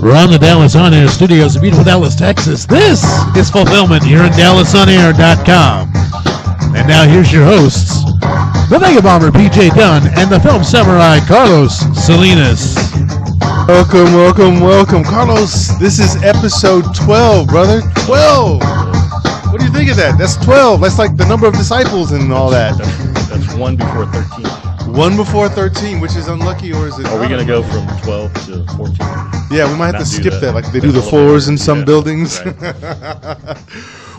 From the Dallas On Air studios in beautiful Dallas, Texas, this is Fulfillment here at DallasOnAir.com. And now here's your hosts, the Vegabomber PJ Dunn and the film samurai Carlos Salinas. Welcome. Carlos, this is episode 12, brother. 12! What do you think of that? That's 12. That's like the number of disciples and all that. That's one before 13. One before 13, which is unlucky, or is it? Are we going to go from 12 to 14? Yeah, we might have to skip that, like they do the elevator, fours in some buildings. Right.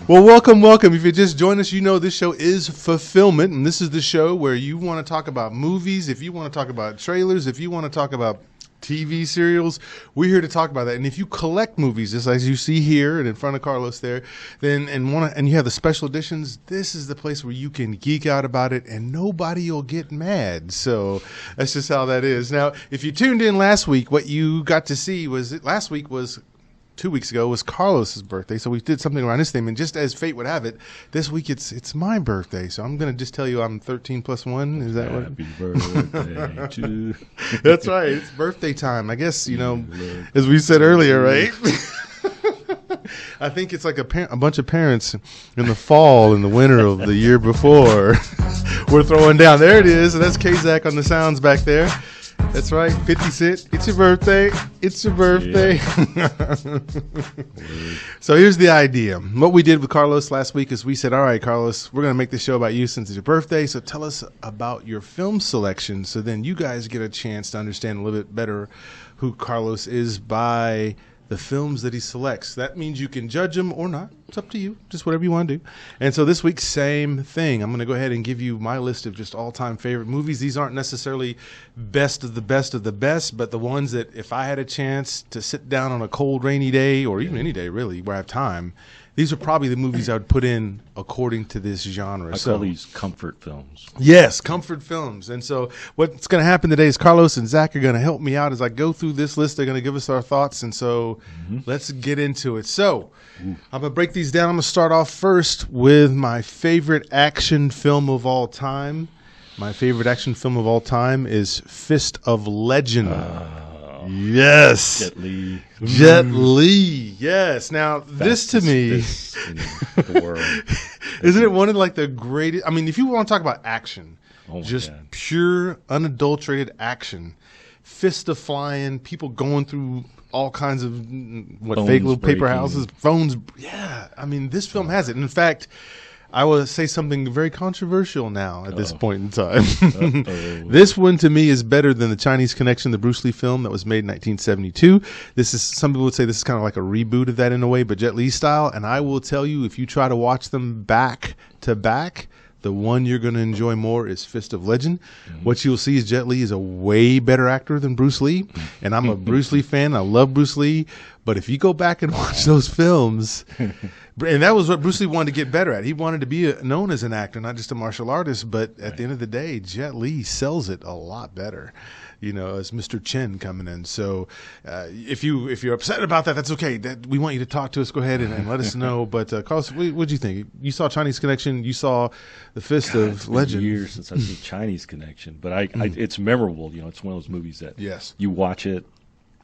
Well, welcome. If you just joined us, you know this show is Fulfillment, and this is the show where you want to talk about movies, if you want to talk about trailers, if you want to talk about TV serials, we're here to talk about that. And if you collect movies, just as you see here and in front of Carlos there, then and you have the special editions, this is the place where you can geek out about it and nobody will get mad. So that's just how that is. Now, if you tuned in last week, what you got to see was 2 weeks ago was Carlos's birthday, so we did something around his theme. And just as fate would have it, this week it's my birthday, so I'm gonna just tell you I'm 13 plus 1. Is that what? Happy birthday to That's right. It's birthday time. I guess as we said earlier, right? I think it's like a bunch of parents in the fall and the winter of the year before. We're throwing down. There it is. And that's Kazak on the sounds back there. That's right, 50 Cent. It's your birthday. It's your birthday. Yeah. So here's the idea. What we did with Carlos last week is we said, all right, Carlos, we're going to make this show about you since it's your birthday. So tell us about your film selection. So then you guys get a chance to understand a little bit better who Carlos is by the films that he selects. That means you can judge him or not. It's up to you. Just whatever you want to do. And so this week, same thing. I'm going to go ahead and give you my list of just all-time favorite movies. These aren't necessarily best of the best, but the ones that if I had a chance to sit down on a cold, rainy day, or even any day, really, where I have time, these are probably the movies I would put in according to this genre. I call these comfort films. Yes, comfort films. And so what's going to happen today is Carlos and Zach are going to help me out as I go through this list. They're going to give us our thoughts. And so let's get into it. So I'm going to break these down. I'm going to start off first with my favorite action film of all time. My favorite action film of all time is Fist of Legend. Yes. Jet Li. Yes. Now, this to me, in the world. Isn't it one of like the greatest? I mean, if you want to talk about action, just God. Pure, unadulterated action, fist of flying, people going through all kinds of Phones fake little paper breaking. houses, phones. Yeah. I mean, this film has it. In fact, I will say something very controversial now at this point in time. This one to me is better than the Chinese Connection, the Bruce Lee film that was made in 1972. Some people would say this is kind of like a reboot of that in a way, but Jet Li style. And I will tell you, if you try to watch them back to back, the one you're going to enjoy more is Fist of Legend. What you'll see is Jet Li is a way better actor than Bruce Lee. And I'm a Bruce Lee fan. I love Bruce Lee. But if you go back and watch those films, and that was what Bruce Lee wanted to get better at. He wanted to be known as an actor, not just a martial artist. But at the end of the day, Jet Li sells it a lot better, as Mr. Chen coming in. So if you're upset about that, that's okay. We want you to talk to us. Go ahead and let us know. But Carlos, what do you think? You saw Chinese Connection. You saw the Fist of Legend. It's been years since I've seen Chinese Connection, but it's memorable. It's one of those movies that you watch it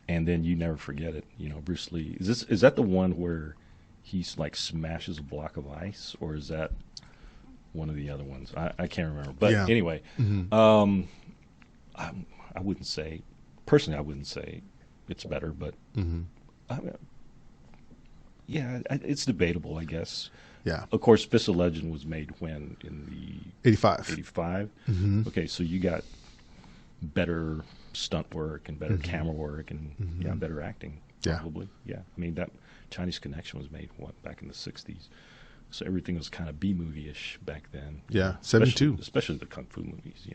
and then you never forget it. Bruce Lee. Is that the one where he's like smashes a block of ice, or is that one of the other ones? I can't remember. But anyway, I wouldn't say it's better, but it's debatable, I guess. Yeah. Of course, Fist of Legend was made when in the 85. 85. Okay, so you got better stunt work and better camera work and better acting. Probably. Yeah. I mean, that Chinese Connection was made back in the 60s. So everything was kind of B-movie-ish back then. Yeah, 72. Especially the kung fu movies.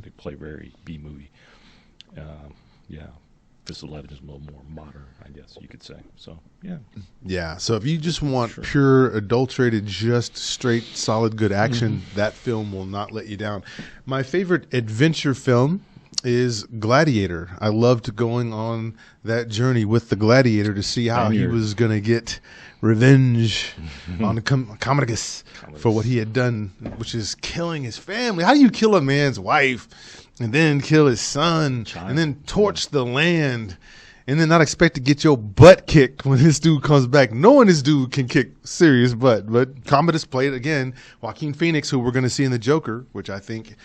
They play very B-movie. Fist of Legend is a little more modern, I guess you could say. So, yeah. Yeah, so if you just want pure, adulterated, just straight, solid, good action, that film will not let you down. My favorite adventure film is Gladiator. I loved going on that journey with the Gladiator to see how he was going to get revenge on Commodus for what he had done, which is killing his family. How do you kill a man's wife and then kill his son and then torch the land and then not expect to get your butt kicked when this dude comes back, knowing this dude can kick serious butt. But Commodus played, again, Joaquin Phoenix, who we're going to see in The Joker, which I think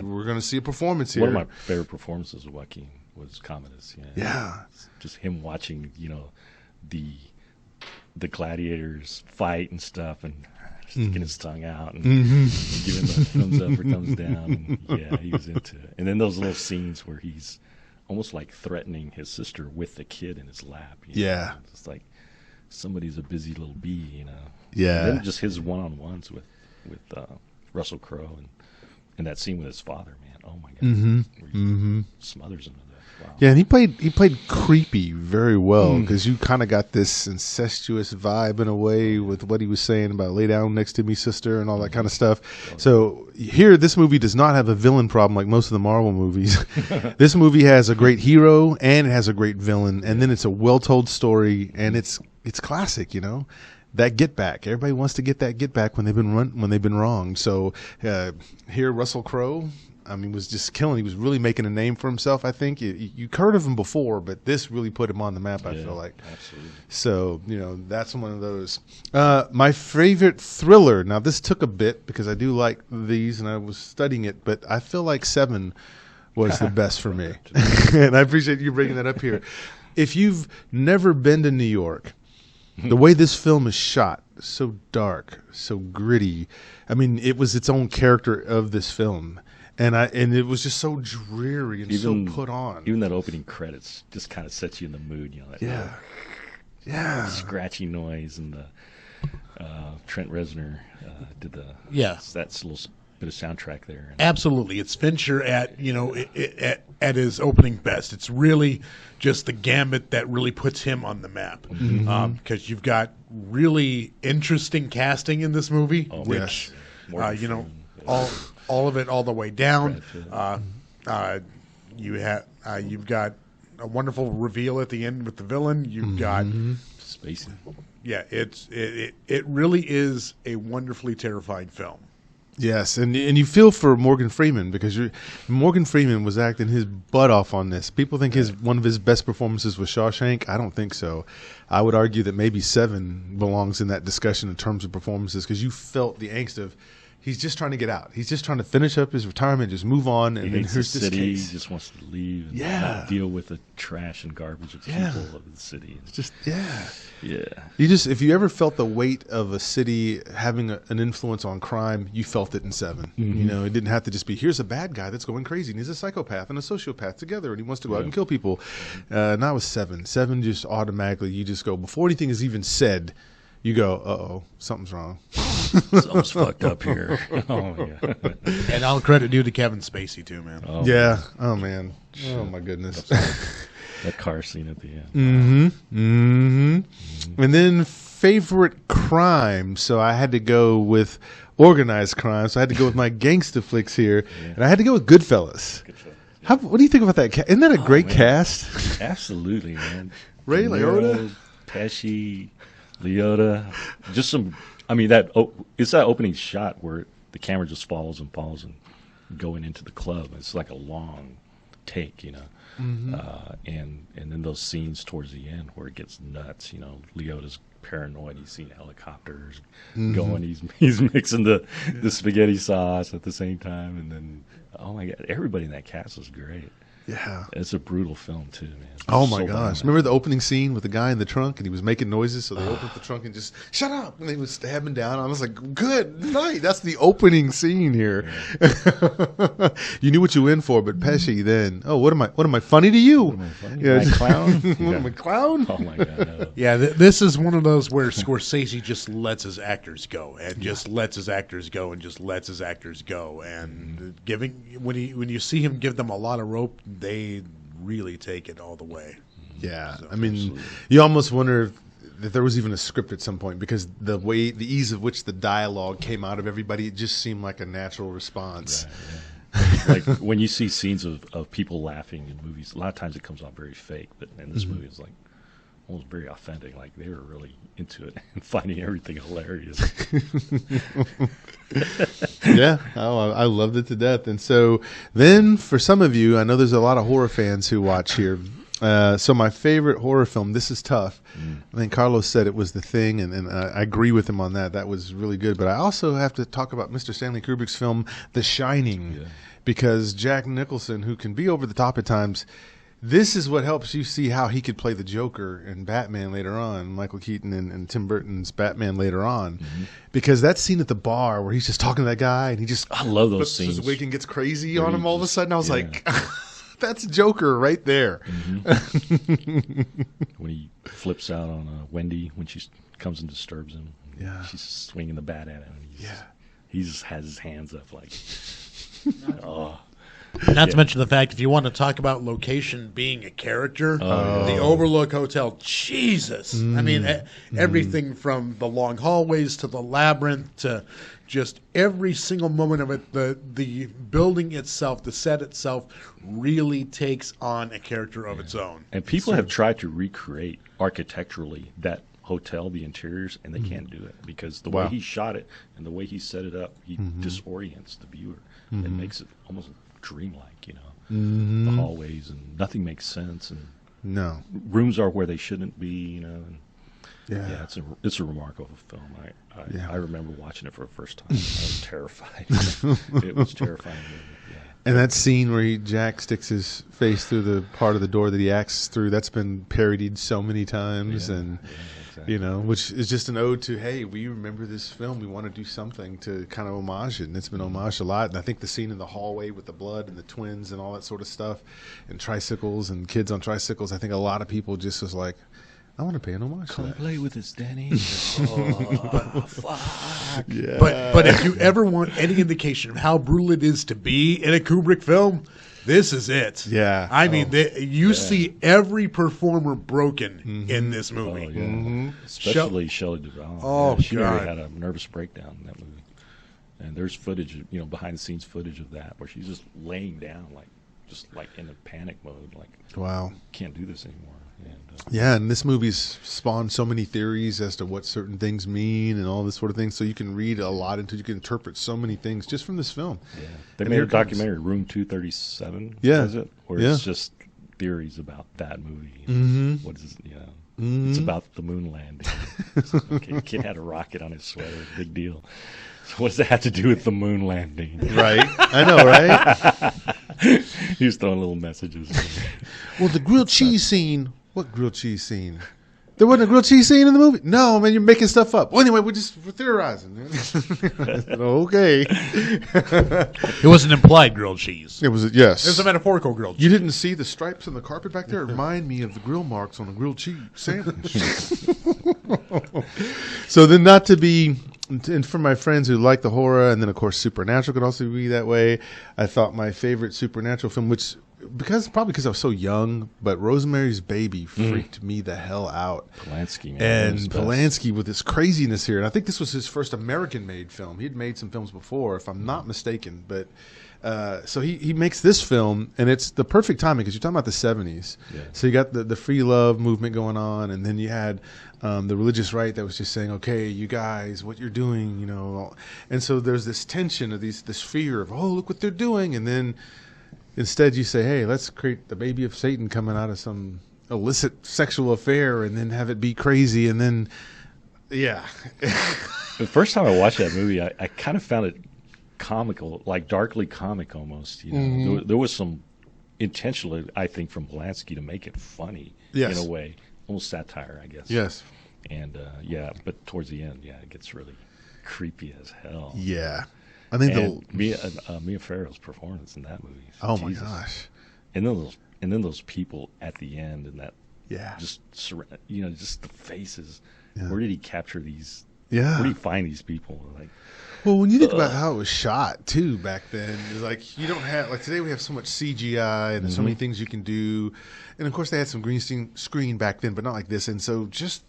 we're going to see a performance here. One of my favorite performances of Joaquin was Commodus. Yeah. Just him watching, the gladiators fight and stuff, and sticking his tongue out and giving the thumbs up or thumbs down. And, he was into it. And then those little scenes where he's almost like threatening his sister with the kid in his lap. Yeah. It's like somebody's a busy little bee, Yeah. And then just his one-on-ones with Russell Crowe and that scene with his father, man. Oh, my God. Where he smothers him to death. Wow. Yeah, and he played creepy very well, because you kind of got this incestuous vibe in a way with what he was saying about lay down next to me, sister, and all that kind of stuff. So here, this movie does not have a villain problem like most of the Marvel movies. This movie has a great hero and it has a great villain, and then it's a well-told story, and it's classic, That get back. Everybody wants to get that get back when they've been wrong. So here, Russell Crowe, was just killing. He was really making a name for himself, I think. You heard of him before, but this really put him on the map, I feel like. Absolutely. So, that's one of those. My favorite thriller, now this took a bit because I do like these and I was studying it, but I feel like 7 was the best for me. And I appreciate you bringing that up here. If you've never been to New York, the way this film is shot, so dark, so gritty. It was its own character of this film. And it was just so dreary and so put on. Even that opening credits just kind of sets you in the mood, that scratchy noise, and the Trent Reznor did that little bit of soundtrack there. Absolutely, it's Fincher at his opening best. It's really just the gambit that really puts him on the map, because you've got really interesting casting in this movie, which all of it all the way down. You've got a wonderful reveal at the end with the villain. You've got Spacey. Yeah, it really is a wonderfully terrifying film. Yes, and you feel for Morgan Freeman, because Morgan Freeman was acting his butt off on this. People think one of his best performances was Shawshank. I don't think so. I would argue that maybe 7 belongs in that discussion in terms of performances, because you felt the angst of he's just trying to get out. He's just trying to finish up his retirement, just move on. And he then hates here's the this city. case. He just wants to leave and not deal with the trash and garbage of people of the city. It's just if you ever felt the weight of a city having an influence on crime, you felt it in 7. It didn't have to just be, here's a bad guy that's going crazy and he's a psychopath and a sociopath together and he wants to go out and kill people. Not with 7. 7 just automatically, you just go, before anything is even said, you go, uh-oh, something's wrong. Something's fucked up here. Oh, yeah. And all credit due to Kevin Spacey, too, man. Oh, yeah. Oh, man. Oh, my goodness. That car scene at the end. And then favorite crime. So I had to go with organized crime. So I had to go with my gangster flicks here. Yeah. And I had to go with Goodfellas. What do you think about that? Isn't that a great cast? Absolutely, man. Ray Liotta, Pesci, Liotta, just some. It's that opening shot where the camera just falls and going into the club. It's like a long take, and then those scenes towards the end where it gets nuts. Liotta's paranoid. He's seeing helicopters going. He's mixing the spaghetti sauce at the same time, and then oh my God, everybody in that cast was great. Yeah, it's a brutal film too, man. Oh my gosh! Remember the opening scene with the guy in the trunk and he was making noises, so they opened the trunk and just shut up, and they would stab him down. I was like, good night. That's the opening scene here. Yeah. You knew what you were in for, but Pesci then. Oh, what am I funny to you? What am I funny? Yeah. Am I clown? What am I clown? Oh my God! No. Yeah, this is one of those where Scorsese just lets his actors go and just lets his actors go and just lets his actors go, and when you see him give them a lot of rope, they really take it all the way. Yeah, so, absolutely. You almost wonder if there was even a script at some point, because the ease of which the dialogue came out of everybody, it just seemed like a natural response. Right, like when you see scenes of people laughing in movies, a lot of times it comes off very fake, but in this movie it's like almost very authentic. Like they were really into it and finding everything hilarious. Yeah, I loved it to death. And so then for some of you, I know there's a lot of horror fans who watch here. So my favorite horror film, this is tough. I think Carlos said it was The Thing, and I agree with him on that. That was really good. But I also have to talk about Mr. Stanley Kubrick's film The Shining, because Jack Nicholson, who can be over the top at times, this is what helps you see how he could play the Joker in Batman later on, Michael Keaton and Tim Burton's Batman later on. Because that scene at the bar where he's just talking to that guy and he just I love those scenes. His wig and gets crazy on him all of a sudden. I was like, that's Joker right there. When he flips out on Wendy when she comes and disturbs him. She's swinging the bat at him. He just has his hands up like, oh. Not to mention the fact, if you want to talk about location being a character, the Overlook Hotel, Jesus. I mean, everything from the long hallways to the labyrinth to just every single moment of it, the building itself, the set itself, really takes on a character of its own. And people have tried to recreate architecturally that hotel, the interiors, and they can't do it because the way he shot it and the way he set it up, he disorients the viewer and makes it almost dreamlike, you know. The hallways and nothing makes sense, and rooms are where they shouldn't be, you know. And it's a remarkable film. I remember watching it for the first time. I was terrified. It was terrifying. And that scene where Jack sticks his face through the part of the door that he acts through, that's been parodied so many times, and you know, which is just an ode to, hey, we remember this film. We want to do something to kind of homage it, and it's been homaged a lot. And I think the scene in the hallway with the blood and the twins and all that sort of stuff, and tricycles and kids on tricycles, I think a lot of people just was like, I want to pay an homage to that. Come play with us, Danny. Oh, fuck. Yeah. But if you ever want any indication of how brutal it is to be in a Kubrick film, this is it. Yeah. I mean, you see every performer broken in this movie. Especially Shelley Duvall. Oh, she God. really had a nervous breakdown in that movie. And there's footage, you know, behind the scenes footage of that where she's just laying down, just in a panic mode, like, wow, can't do this anymore. And this movie's spawned so many theories as to what certain things mean and all this sort of thing. So you can read a lot into, you can interpret so many things just from this film. Yeah, they made a documentary, Room 237. Is it? Where it's just theories about that movie. What is it? It's about the moon landing. Okay, kid had a rocket on his sweater. Big deal. So what does that have to do with the moon landing? Right. I know, right? He was throwing little messages. Well, the grilled cheese scene. What grilled cheese scene? There wasn't a grilled cheese scene in the movie? No, man, you're making stuff up. Well, anyway, we're theorizing. Okay. It was an implied grilled cheese. It was, yes. It was a metaphorical grilled cheese. You didn't see the stripes on the carpet back there? Remind me of the grill marks on a grilled cheese sandwich. So then, not to be, and for my friends who like the horror, and then, of course, Supernatural could also be that way, I thought my favorite Supernatural film, which... Probably because I was so young, but Rosemary's Baby freaked me the hell out. Polanski, man. And Polanski with this craziness here. And I think this was his first American-made film. He'd made some films before, if I'm not mistaken. But so he makes this film, and it's the perfect timing because you're talking about the 70s. Yeah. So you got the free love movement going on, and then you had the religious right that was just saying, okay, you guys, what you're doing, you know. And so there's this tension of this fear of, oh, look what they're doing. And then... Instead, you say, hey, let's create the baby of Satan coming out of some illicit sexual affair and then have it be crazy. And then, The first time I watched that movie, I kind of found it comical, like darkly comic almost. You know, there was some intentional, I think, from Polanski to make it funny in a way. Almost satire, I guess. Yes. And, but towards the end, it gets really creepy as hell. Yeah. I think Mia Farrow's performance in that movie. Oh my gosh! And then those people at the end, and that just the faces. Yeah. Where did he capture these? Yeah, where did he find these people? Like, well, when you think about how it was shot too back then, it's like you don't have like today we have so much CGI and there's so many things you can do, and of course they had some green screen back then, but not like this. And so just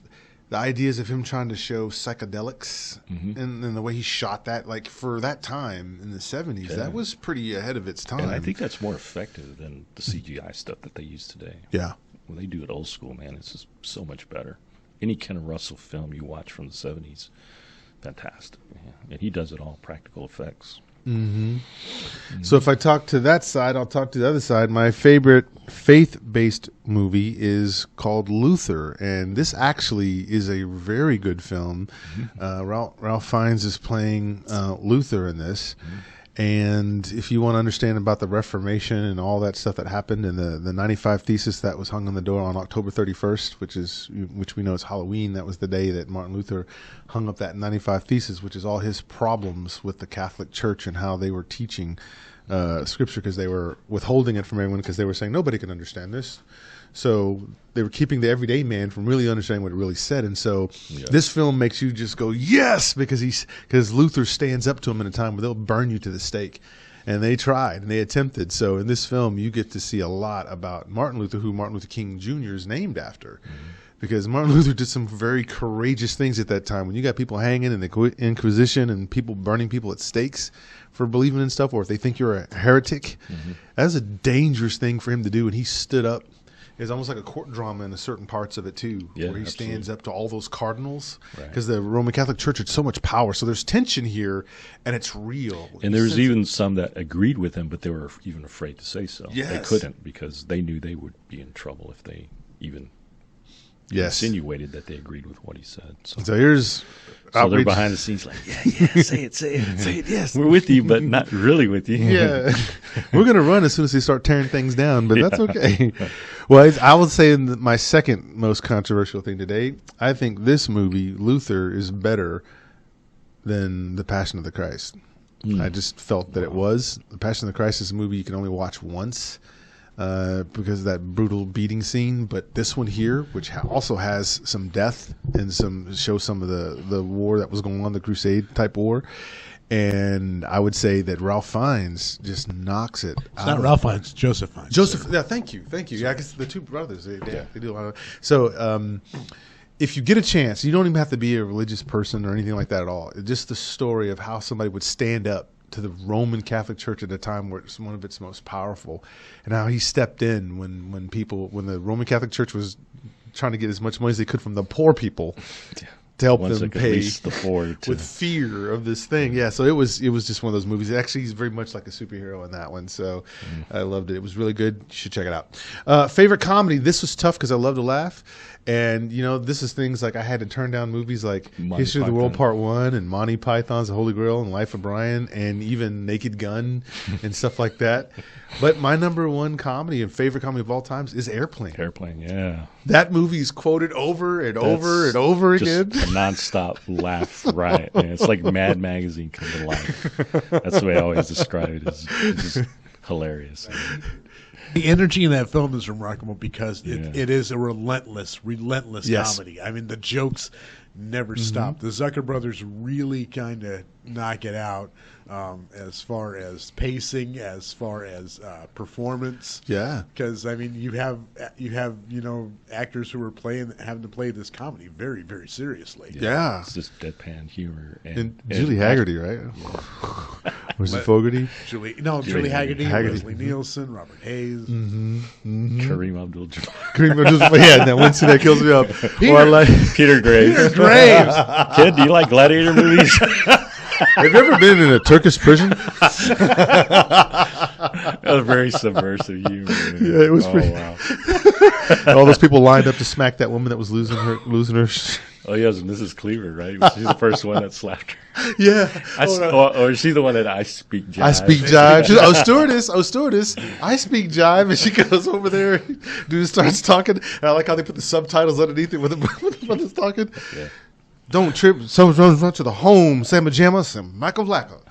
the ideas of him trying to show psychedelics and the way he shot that, like for that time in the 70s, that was pretty ahead of its time. And I think that's more effective than the CGI stuff that they use today. Yeah. When they do it old school, man, it's just so much better. Any Ken Russell film you watch from the 70s, fantastic. Yeah. And he does it all, practical effects. So if I talk to that side, I'll talk to the other side. My favorite faith-based movie is called Luther, and this actually is a very good film. Ralph Fiennes is playing Luther in this. And if you want to understand about the Reformation and all that stuff that happened, and the 95 Thesis that was hung on the door on October 31st, which we know is Halloween, that was the day that Martin Luther hung up that 95 Thesis, which is all his problems with the Catholic Church and how they were teaching Scripture, because they were withholding it from everyone because they were saying nobody can understand this. So they were keeping the everyday man from really understanding what it really said. And so this film makes you just go, yes, because Luther stands up to him in a time where they'll burn you to the stake. And they tried and they attempted. So in this film, you get to see a lot about Martin Luther, who Martin Luther King Jr. is named after. Because Martin Luther did some very courageous things at that time. When you got people hanging in the Inquisition and people burning people at stakes for believing in stuff, or if they think you're a heretic, that's a dangerous thing for him to do. And he stood up. It's almost like a court drama in certain parts of it too, where he stands up to all those cardinals, because the Roman Catholic Church had so much power. So there's tension here, and it's real. And there was even some that agreed with him, but they were even afraid to say so. Yes. They couldn't, because they knew they would be in trouble if they even insinuated that they agreed with what he said. So here's... So they're behind the scenes like, say it, yes. We're with you, but not really with you. Yeah. We're going to run as soon as they start tearing things down, but that's okay. Well, I would say my second most controversial thing today, I think this movie, Luther, is better than The Passion of the Christ. I just felt that it was. The Passion of the Christ is a movie you can only watch once. Because of that brutal beating scene, but this one here, which also has some death and shows some of the war that was going on, the Crusade type war, and I would say that Ralph Fiennes just knocks it. It's not Ralph Fiennes, Joseph Fiennes. Yeah, thank you. Yeah, I guess the two brothers, they do a lot of. So, if you get a chance, you don't even have to be a religious person or anything like that at all. It's just the story of how somebody would stand up to the Roman Catholic Church at a time where it's one of its most powerful, and how he stepped in when the Roman Catholic Church was trying to get as much money as they could from the poor people to help them pay with fear of this thing. Yeah, so it was just one of those movies. Actually, he's very much like a superhero in that one, so I loved it. It was really good. You should check it out. Favorite comedy. This was tough because I love to laugh. And, this is things like I had to turn down movies like History of the World Part 1 and Monty Python's The Holy Grail and Life of Brian and even Naked Gun and stuff like that. But my number one comedy and favorite comedy of all times is Airplane. Airplane, yeah. That movie's quoted over and over and over again. Just a nonstop laugh riot. Man. It's like Mad Magazine come to life. That's the way I always describe it. It's just hilarious. The energy in that film is remarkable because it is a relentless comedy. I mean, the jokes never stop. The Zucker brothers really kind of knock it out as far as pacing, as far as performance. Yeah, because I mean, you have actors who are having to play this comedy very, very seriously. Yeah, it's just deadpan humor and Julie Haggerty, right? Yeah. Was it Fogarty? Julie Haggerty, Leslie Nielsen, Robert Hayes, Kareem Abdul-Jabbar. Kareem Abdul-Jabbar. Yeah, that one scene that kills me up. Peter Graves. Kid, do you like gladiator movies? Have you ever been in a Turkish prison? That was very subversive humor. Yeah, it was pretty. Wow. All those people lined up to smack that woman that was losing her. Oh, yes, Mrs. Cleaver, right? She's the first one that slapped her. Yeah. Or is she the one that I speak jive? I speak jive. She's, stewardess. I speak jive. And she goes over there. Dude starts talking. And I like how they put the subtitles underneath it when the brother's talking. Yeah. Don't trip. Someone run to the home. Sam Pajamas and Michael Blacker.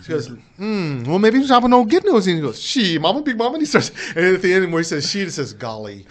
She goes, well, maybe he's shopping on Good News. And he goes, she, mama, big mama. And he starts, and at the end where he says she, it says golly.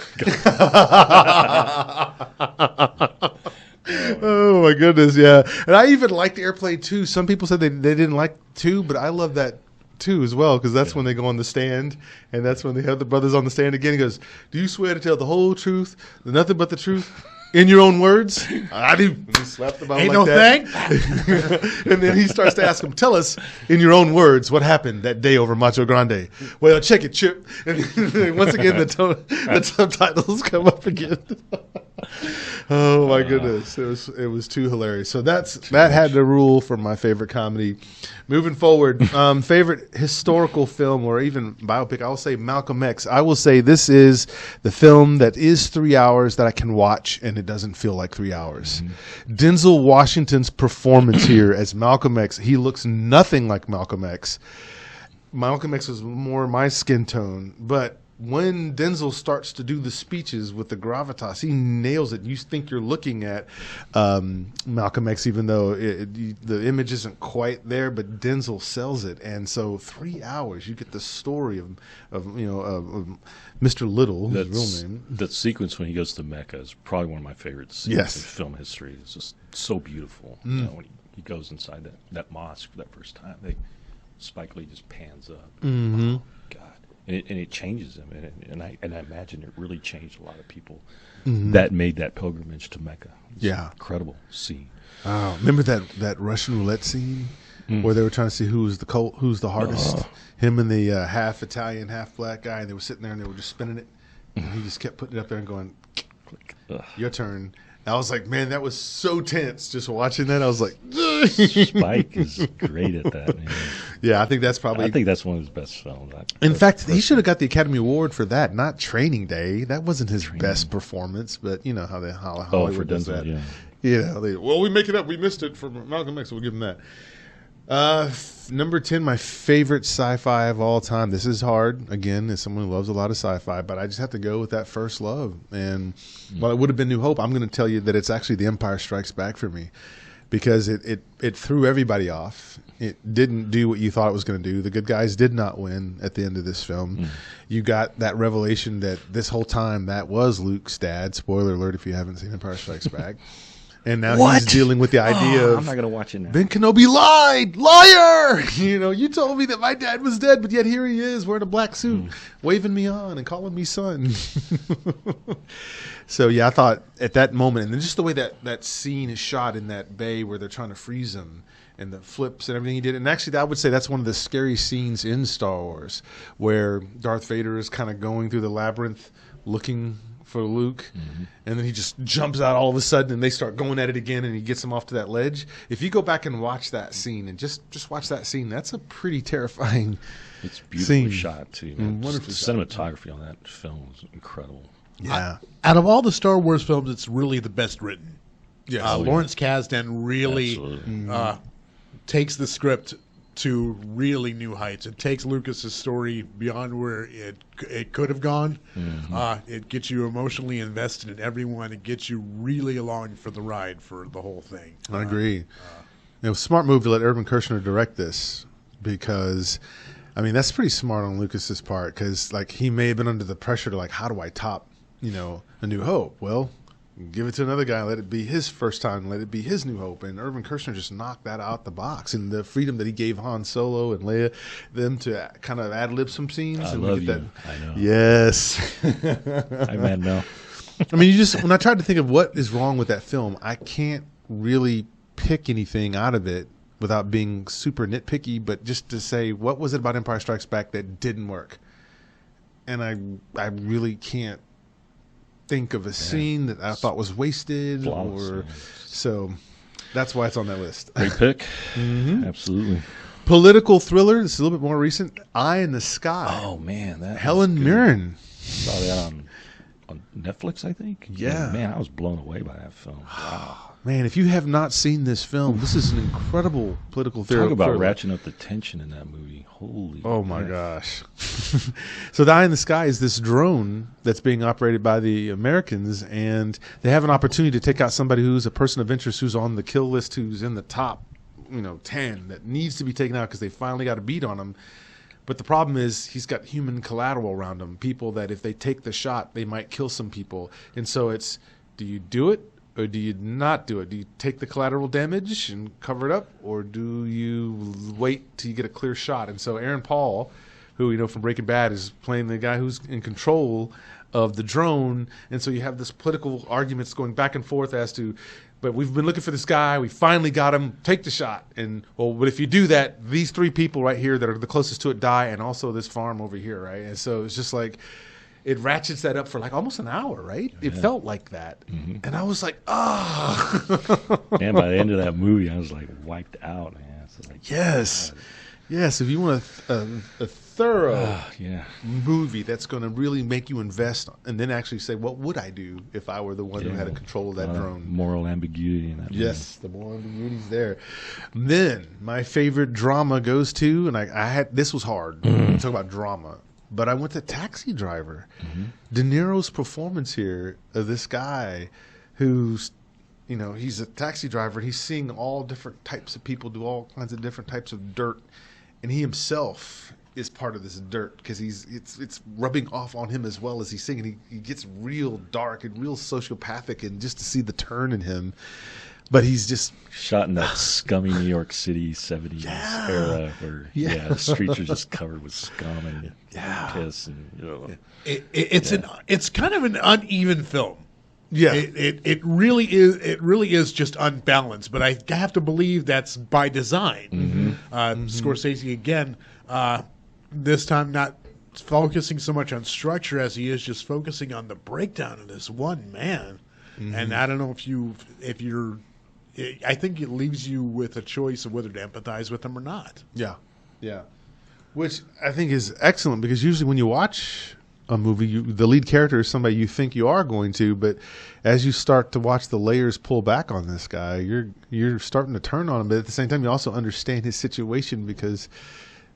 Oh my goodness, yeah. And I even liked Airplane 2. Some people said they didn't like 2, but I love that 2 as well, because that's when they go on the stand, and that's when they have the brothers on the stand again. He goes, do you swear to tell the whole truth, nothing but the truth, in your own words? I do. And he slapped them out Ain't like no that. thing. And then he starts to ask him, tell us in your own words what happened that day over Macho Grande. Well, check it, Chip. And once again, the subtitles come up again. Oh my goodness, it was too hilarious. So that had to rule for my favorite comedy. Moving forward, favorite historical film or even biopic, I will say Malcolm X. I will say this is the film that is 3 hours that I can watch and it doesn't feel like 3 hours. Denzel Washington's performance here as Malcolm X, he looks nothing like Malcolm X. Malcolm X was more my skin tone, but when Denzel starts to do the speeches with the gravitas, he nails it. You think you're looking at Malcolm X, even though the image isn't quite there, but Denzel sells it. And so 3 hours, you get the story of Mr. Little, his real name. That sequence when he goes to Mecca is probably one of my favorite scenes in film history. It's just so beautiful. You know, when he goes inside that mosque for that first time, Spike Lee just pans up. Oh, God. And it changes him, and I imagine it really changed a lot of people that made that pilgrimage to Mecca. Incredible scene. Remember that Russian roulette scene where they were trying to see who's the hardest? Him and the half Italian, half black guy, and they were sitting there and they were just spinning it, and he just kept putting it up there and going, click, your turn. I was like, man, that was so tense just watching that. I was like, Spike is great at that, man. Yeah, I think that's one of his best films. In fact, he should have got the Academy Award for that, not Training Day. That wasn't his best performance, but you know how Hollywood does that. Yeah. You know, we make it up. We missed it from Malcolm X, so we'll give him that. Number 10, my favorite sci-fi of all time. This is hard, again, as someone who loves a lot of sci-fi, but I just have to go with that First Love. And while it would have been New Hope, I'm going to tell you that it's actually The Empire Strikes Back for me, because it threw everybody off. It didn't do what you thought it was going to do. The good guys did not win at the end of this film. You got that revelation that this whole time that was Luke's dad. Spoiler alert if you haven't seen Empire Strikes Back. And now he's dealing with the idea of, I'm not going to watch it now. Ben Kenobi lied, liar. You know, you told me that my dad was dead, but yet here he is wearing a black suit, waving me on and calling me son. So yeah, I thought at that moment, and then just the way that scene is shot in that bay where they're trying to freeze him, and the flips and everything he did. And actually, I would say that's one of the scary scenes in Star Wars, where Darth Vader is kind of going through the labyrinth looking for Luke, and then he just jumps out all of a sudden, and they start going at it again, and he gets him off to that ledge. If you go back and watch that scene, and just watch that scene, that's a pretty terrifying It's beautifully shot, too. Wonderful the cinematography on that film is incredible. Yeah. Out of all the Star Wars films, it's really the best written. Lawrence Kasdan really takes the script to really new heights. It takes Lucas's story beyond where it could have gone. It gets you emotionally invested in everyone. It gets you really along for the ride for the whole thing. I agree. It was a smart move to let Irvin Kershner direct this, because, I mean, that's pretty smart on Lucas's part, because like he may have been under the pressure to like, how do I top, A New Hope? Well, give it to another guy, let it be his first time, let it be his New Hope. And Irvin Kershner just knocked that out the box. And the freedom that he gave Han Solo and Leia, them to kind of ad-lib some scenes. I and love get you. That. I know. Yes. I'm mad now. I mean, when I tried to think of what is wrong with that film, I can't really pick anything out of it without being super nitpicky, but just to say, what was it about Empire Strikes Back that didn't work? And I really can't think of a scene that I thought was wasted, so that's why it's on that list. Great pick. Absolutely. Political thriller. This is a little bit more recent. Eye in the Sky. Oh man, that Helen Mirren. Saw that on Netflix, I think. Yeah. Man, I was blown away by that film. Wow. Man, if you have not seen this film, this is an incredible political thriller. Talk about ratcheting up the tension in that movie. Holy. Oh my gosh. So the Eye in the Sky is this drone that's being operated by the Americans, and they have an opportunity to take out somebody who's a person of interest, who's on the kill list, who's in the top 10, that needs to be taken out because they finally got a beat on him. But the problem is he's got human collateral around him, people that if they take the shot, they might kill some people. And so it's, do you do it or do you not do it? Do you take the collateral damage and cover it up, or do you wait till you get a clear shot? And so Aaron Paul, who we know from Breaking Bad, is playing the guy who's in control of the drone. And so you have this political arguments going back and forth as to, but we've been looking for this guy. We finally got him. Take the shot. And, well, but if you do that, these three people right here that are the closest to it die, and also this farm over here, right? And so it's just like, it ratchets that up for like almost an hour, right? Yeah. It felt like that. Mm-hmm. And I was like, oh. And by the end of that movie, I was like wiped out, man. So like, yes. God. Yes, if you want a thorough movie that's going to really make you invest and then actually say, what would I do if I were the one who had control of that drone? Moral ambiguity in that movie. Yes, the moral ambiguity's there. Then my favorite drama goes to, and I had, this was hard to talk about drama, but I went to Taxi Driver. Mm-hmm. De Niro's performance here of this guy who's, you know, he's a taxi driver. He's seeing all different types of people do all kinds of different types of dirt. And he himself is part of this dirt because it's rubbing off on him as well as he's singing. He gets real dark and real sociopathic, and just to see the turn in him. But he's just shot in that scummy New York City 70s era where the streets are just covered with scum and piss and it's kind of an uneven film. Yeah, it really is. It really is just unbalanced. But I have to believe that's by design. Mm-hmm. Scorsese again, this time not focusing so much on structure as he is just focusing on the breakdown of this one man. Mm-hmm. And I don't know if you're. I think it leaves you with a choice of whether to empathize with him or not. Yeah, which I think is excellent because usually when you watch a movie, the lead character is somebody you think you are going to, but as you start to watch the layers pull back on this guy, you're starting to turn on him. But at the same time, you also understand his situation because,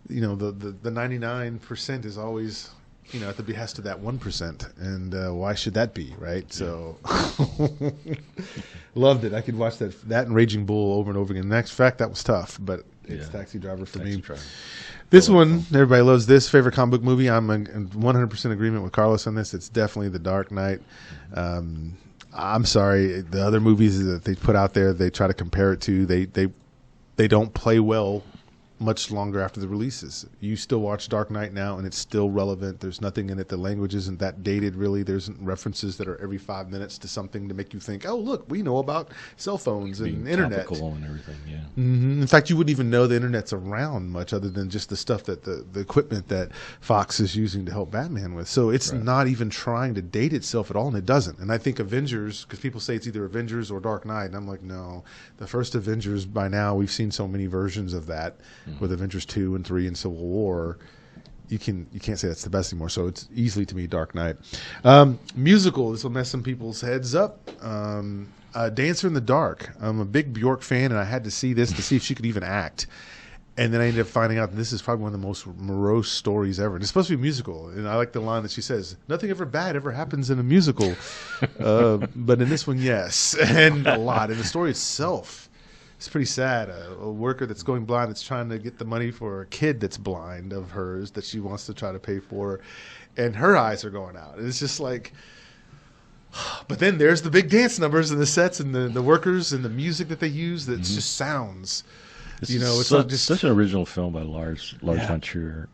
you know, the 99% is always, you know, at the behest of that 1%, and why should that be, right? So, loved it. I could watch that and Raging Bull over and over again. In fact, that was tough, but it's Taxi Driver for me. This one, everybody loves this. Favorite comic book movie? I'm in 100% agreement with Carlos on this. It's definitely The Dark Knight. I'm sorry, the other movies that they put out there, they try to compare it to, they don't play well much longer after the releases. You still watch Dark Knight now, and it's still relevant. There's nothing in it. The language isn't that dated, really. There's references that are every 5 minutes to something to make you think, oh, look, we know about cell phones and internet. Topical and everything, yeah. Mm-hmm. In fact, you wouldn't even know the internet's around much other than just the stuff that the equipment that Fox is using to help Batman with. So it's not even trying to date itself at all, and it doesn't. And I think Avengers, because people say it's either Avengers or Dark Knight, and I'm like, no. The first Avengers, by now, we've seen so many versions of that. With Avengers 2 and 3 and Civil War, you can't say that's the best anymore. So it's easily to me Dark Knight. Musical, this will mess some people's heads up. Dancer in the Dark. I'm a big Bjork fan, and I had to see this to see if she could even act. And then I ended up finding out that this is probably one of the most morose stories ever. And it's supposed to be a musical. And I like the line that she says, nothing ever bad ever happens in a musical. But in this one, yes. And a lot. And the story itself, it's pretty sad. A worker that's going blind that's trying to get the money for a kid that's blind of hers that she wants to try to pay for. And her eyes are going out. And it's just like, but then there's the big dance numbers and the sets and the workers and the music that they use that just sounds. It's just such an original film by Lars von Trier.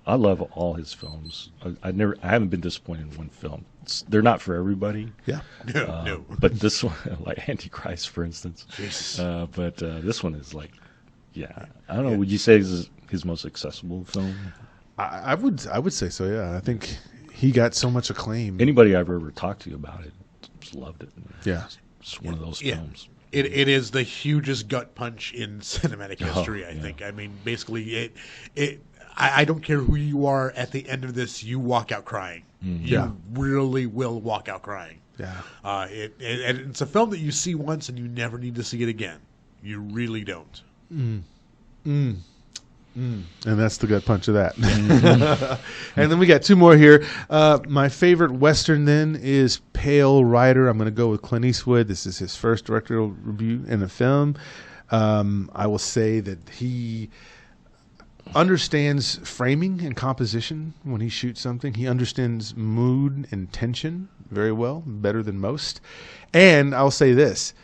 I love all his films. I haven't been disappointed in one film. They're not for everybody. Yeah, no. But this one, like Antichrist, for instance. Jesus. But this one is like, I don't know. Would you say this is his most accessible film? I would say so. Yeah, I think he got so much acclaim. Anybody I've ever talked to about it just loved it. Yeah, it's one of those films. It is the hugest gut punch in cinematic history, I think. I mean, basically, I don't care who you are. At the end of this, you walk out crying. Mm-hmm. You really will walk out crying. Yeah. It's a film that you see once and you never need to see it again. You really don't. And that's the gut punch of that. And then we got two more here. My favorite Western then is Pale Rider. I'm going to go with Clint Eastwood. This is his first directorial debut in a film. I will say that he understands framing and composition when he shoots something. He understands mood and tension very well, better than most. And I'll say this.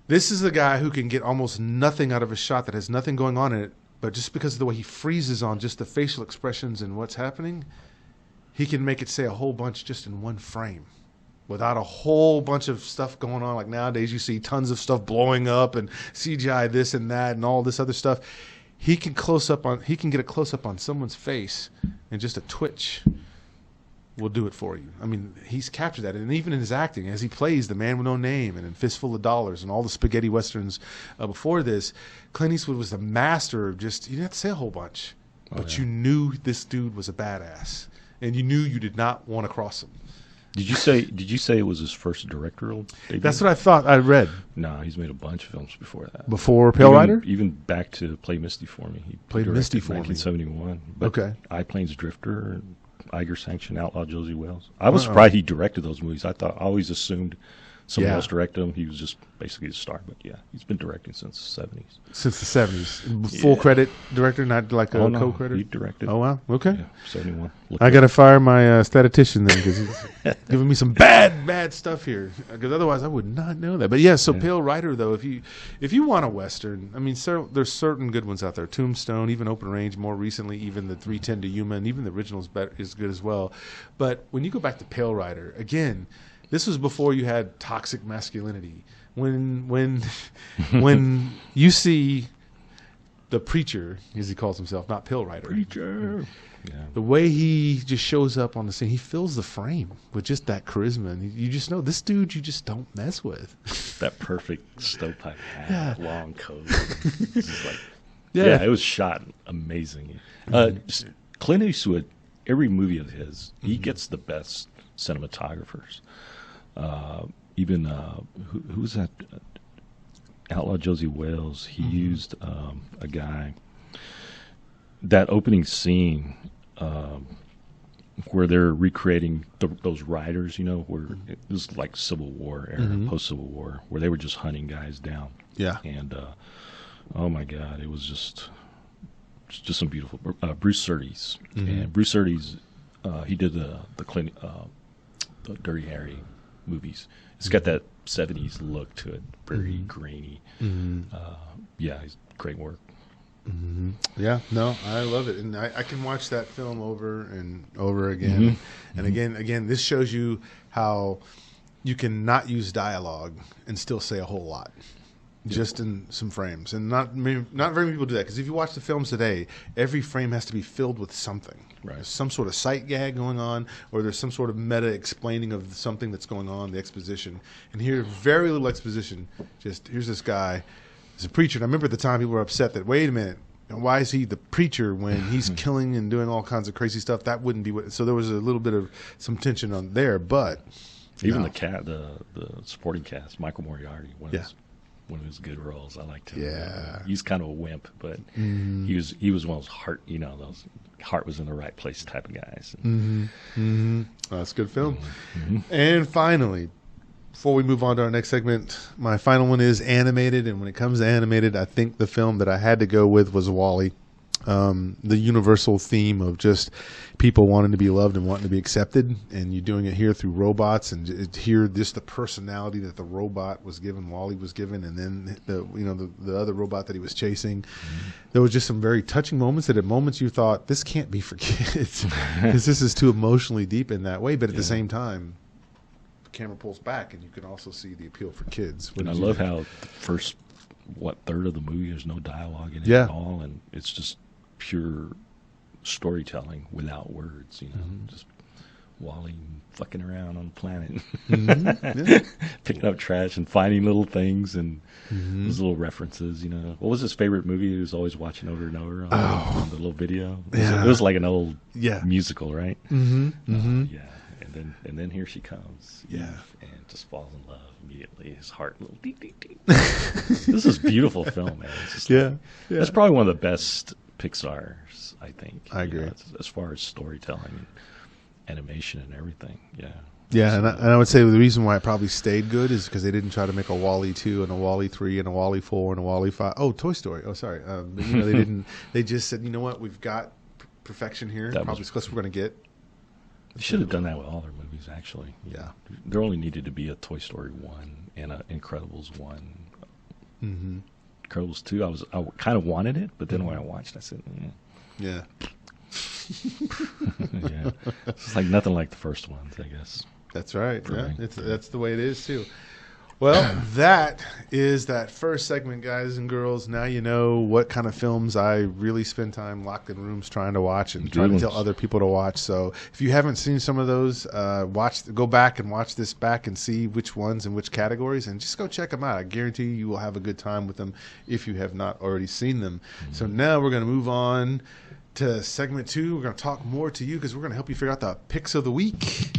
This is a guy who can get almost nothing out of a shot that has nothing going on in it. But just because of the way he freezes on just the facial expressions and what's happening, he can make it say a whole bunch just in one frame without a whole bunch of stuff going on. Like nowadays you see tons of stuff blowing up and CGI this and that and all this other stuff. He can get a close up on someone's face and just a twitch. will do it for you. I mean, he's captured that, and even in his acting, as he plays the man with no name, and in Fistful of Dollars, and all the spaghetti westerns before this, Clint Eastwood was the master of just, you didn't have to say a whole bunch, but you knew this dude was a badass, and you knew you did not want to cross him. Did you say it was his first directorial debut? That's what I thought. I read. No, he's made a bunch of films before that. Before Pale Rider? Even back to Play Misty for Me. He Played Misty for Me. 1971. But okay. I-Planes Drifter, Iger Sanction, Outlaw Josie Wells. I was surprised he directed those movies. I always assumed someone else directed them. He was just basically the star. But yeah, he's been directing since the 70s. Since the 70s. Full credit director, not like a co-credit? He directed. Oh, wow. Okay. Yeah, 71. I got to fire my statistician then because he's giving me some bad stuff here. Because otherwise I would not know that. But yeah, so Pale Rider, though, if you want a Western, I mean, there's certain good ones out there. Tombstone, even Open Range, more recently, even the 310 to Yuma, and even the original is good as well. But when you go back to Pale Rider, again, this was before you had toxic masculinity. When you see the preacher, as he calls himself, not Pill Rider. Preacher. Yeah. The way he just shows up on the scene, he fills the frame with just that charisma. And you just know this dude you just don't mess with. That perfect stovepipe hat, long coat. It's like, it was shot amazing. Clint Eastwood, every movie of his, he gets the best cinematographers. Even who was that? Outlaw Josie Wells. He used a guy. That opening scene where they're recreating those riders, where it was like Civil War era, post Civil War, where they were just hunting guys down. Yeah. And oh my God, it was just some beautiful. Bruce Surtees, and Bruce Surtees, he did the Dirty Harry movies. It's got that 70s look to it, very grainy. It's great work. Yeah, no, I love it, and I can watch that film over and over again. And again, this shows you how you can not use dialogue and still say a whole lot. Just in some frames, and not very many people do that. Because if you watch the films today, every frame has to be filled with something. Right. There's some sort of sight gag going on, or there's some sort of meta explaining of something that's going on, the exposition. And here, very little exposition. Just here's this guy, he's a preacher. And I remember at the time people were upset that, wait a minute, why is he the preacher when he's killing and doing all kinds of crazy stuff? That wouldn't be what. So there was a little bit of some tension on there, but even the supporting cast, Michael Moriarty, one of his good roles. I liked him. Yeah, he's kind of a wimp, but he was one of those those heart was in the right place type of guys. That's a good film. And finally, before we move on to our next segment, my final one is animated. And when it comes to animated, I think the film that I had to go with was WALL-E. The universal theme of just people wanting to be loved and wanting to be accepted, and you're doing it here through robots, and here just the personality that the robot was given, WALL-E was given, and then the other robot that he was chasing. There was just some very touching moments that at moments you thought this can't be for kids because this is too emotionally deep in that way, but at the same time the camera pulls back and you can also see the appeal for kids. And I love how the first third of the movie there's no dialogue in it at all, and it's just pure storytelling without words, just WALL-E fucking around on the planet, picking up trash and finding little things and those little references. What was his favorite movie he was always watching over and over on the little video? It was like an old musical, right? And then here she comes, and just falls in love immediately. His heart, little deep. This is a beautiful film, man. It's just it's probably one of the best Pixar's, I think. I agree. As far as storytelling and animation and everything, and I would say the reason why it probably stayed good is because they didn't try to make a WALL-E 2 and a WALL-E 3 and a WALL-E 4 and a WALL-E 5. Oh, Toy Story. Oh, sorry. They didn't. They just said, you know what, we've got perfection here. Probably as close as we're going to get. They should have done that with all their movies, actually. Yeah. There only needed to be a Toy Story 1 and an Incredibles 1. Incredibles 2, I kind of wanted it, but then when I watched, I said, yeah. It's like nothing like the first ones, I guess. That's right. That's the way it is, too. Well, that is that first segment, guys and girls. Now you know what kind of films I really spend time locked in rooms trying to watch and trying to tell other people to watch. So if you haven't seen some of those, go back and watch this back and see which ones and which categories, and just go check them out. I guarantee you will have a good time with them if you have not already seen them. Mm-hmm. So now we're going to move on to segment 2. We're going to talk more to you because we're going to help you figure out the picks of the week.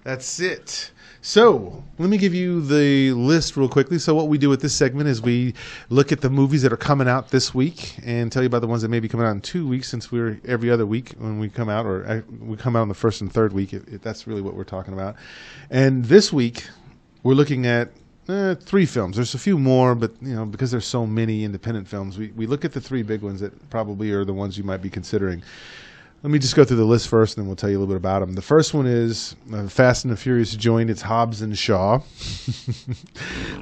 That's it. So let me give you the list real quickly. So what we do with this segment is we look at the movies that are coming out this week and tell you about the ones that may be coming out in 2 weeks, since we're every other week when we come out, or we come out on the first and third week. If that's really what we're talking about. And this week we're looking at 3 films. There's a few more, but because there's so many independent films, we look at the 3 big ones that probably are the ones you might be considering. Let me just go through the list first, and then we'll tell you a little bit about them. The first one is Fast and the Furious joint. It's Hobbs and Shaw.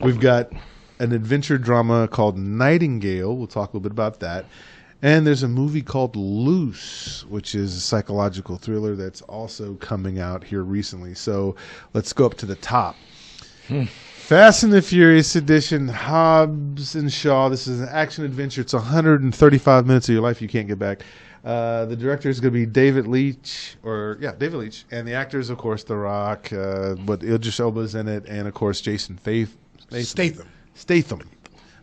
We've got an adventure drama called Nightingale. We'll talk a little bit about that. And there's a movie called Loose, which is a psychological thriller that's also coming out here recently. So let's go up to the top. Fast and the Furious edition, Hobbs and Shaw. This is an action adventure. It's 135 minutes of your life you can't get back. The director is going to be David Leitch, and the actors, of course, The Rock, but Idris Elba's in it, and of course Jason Statham.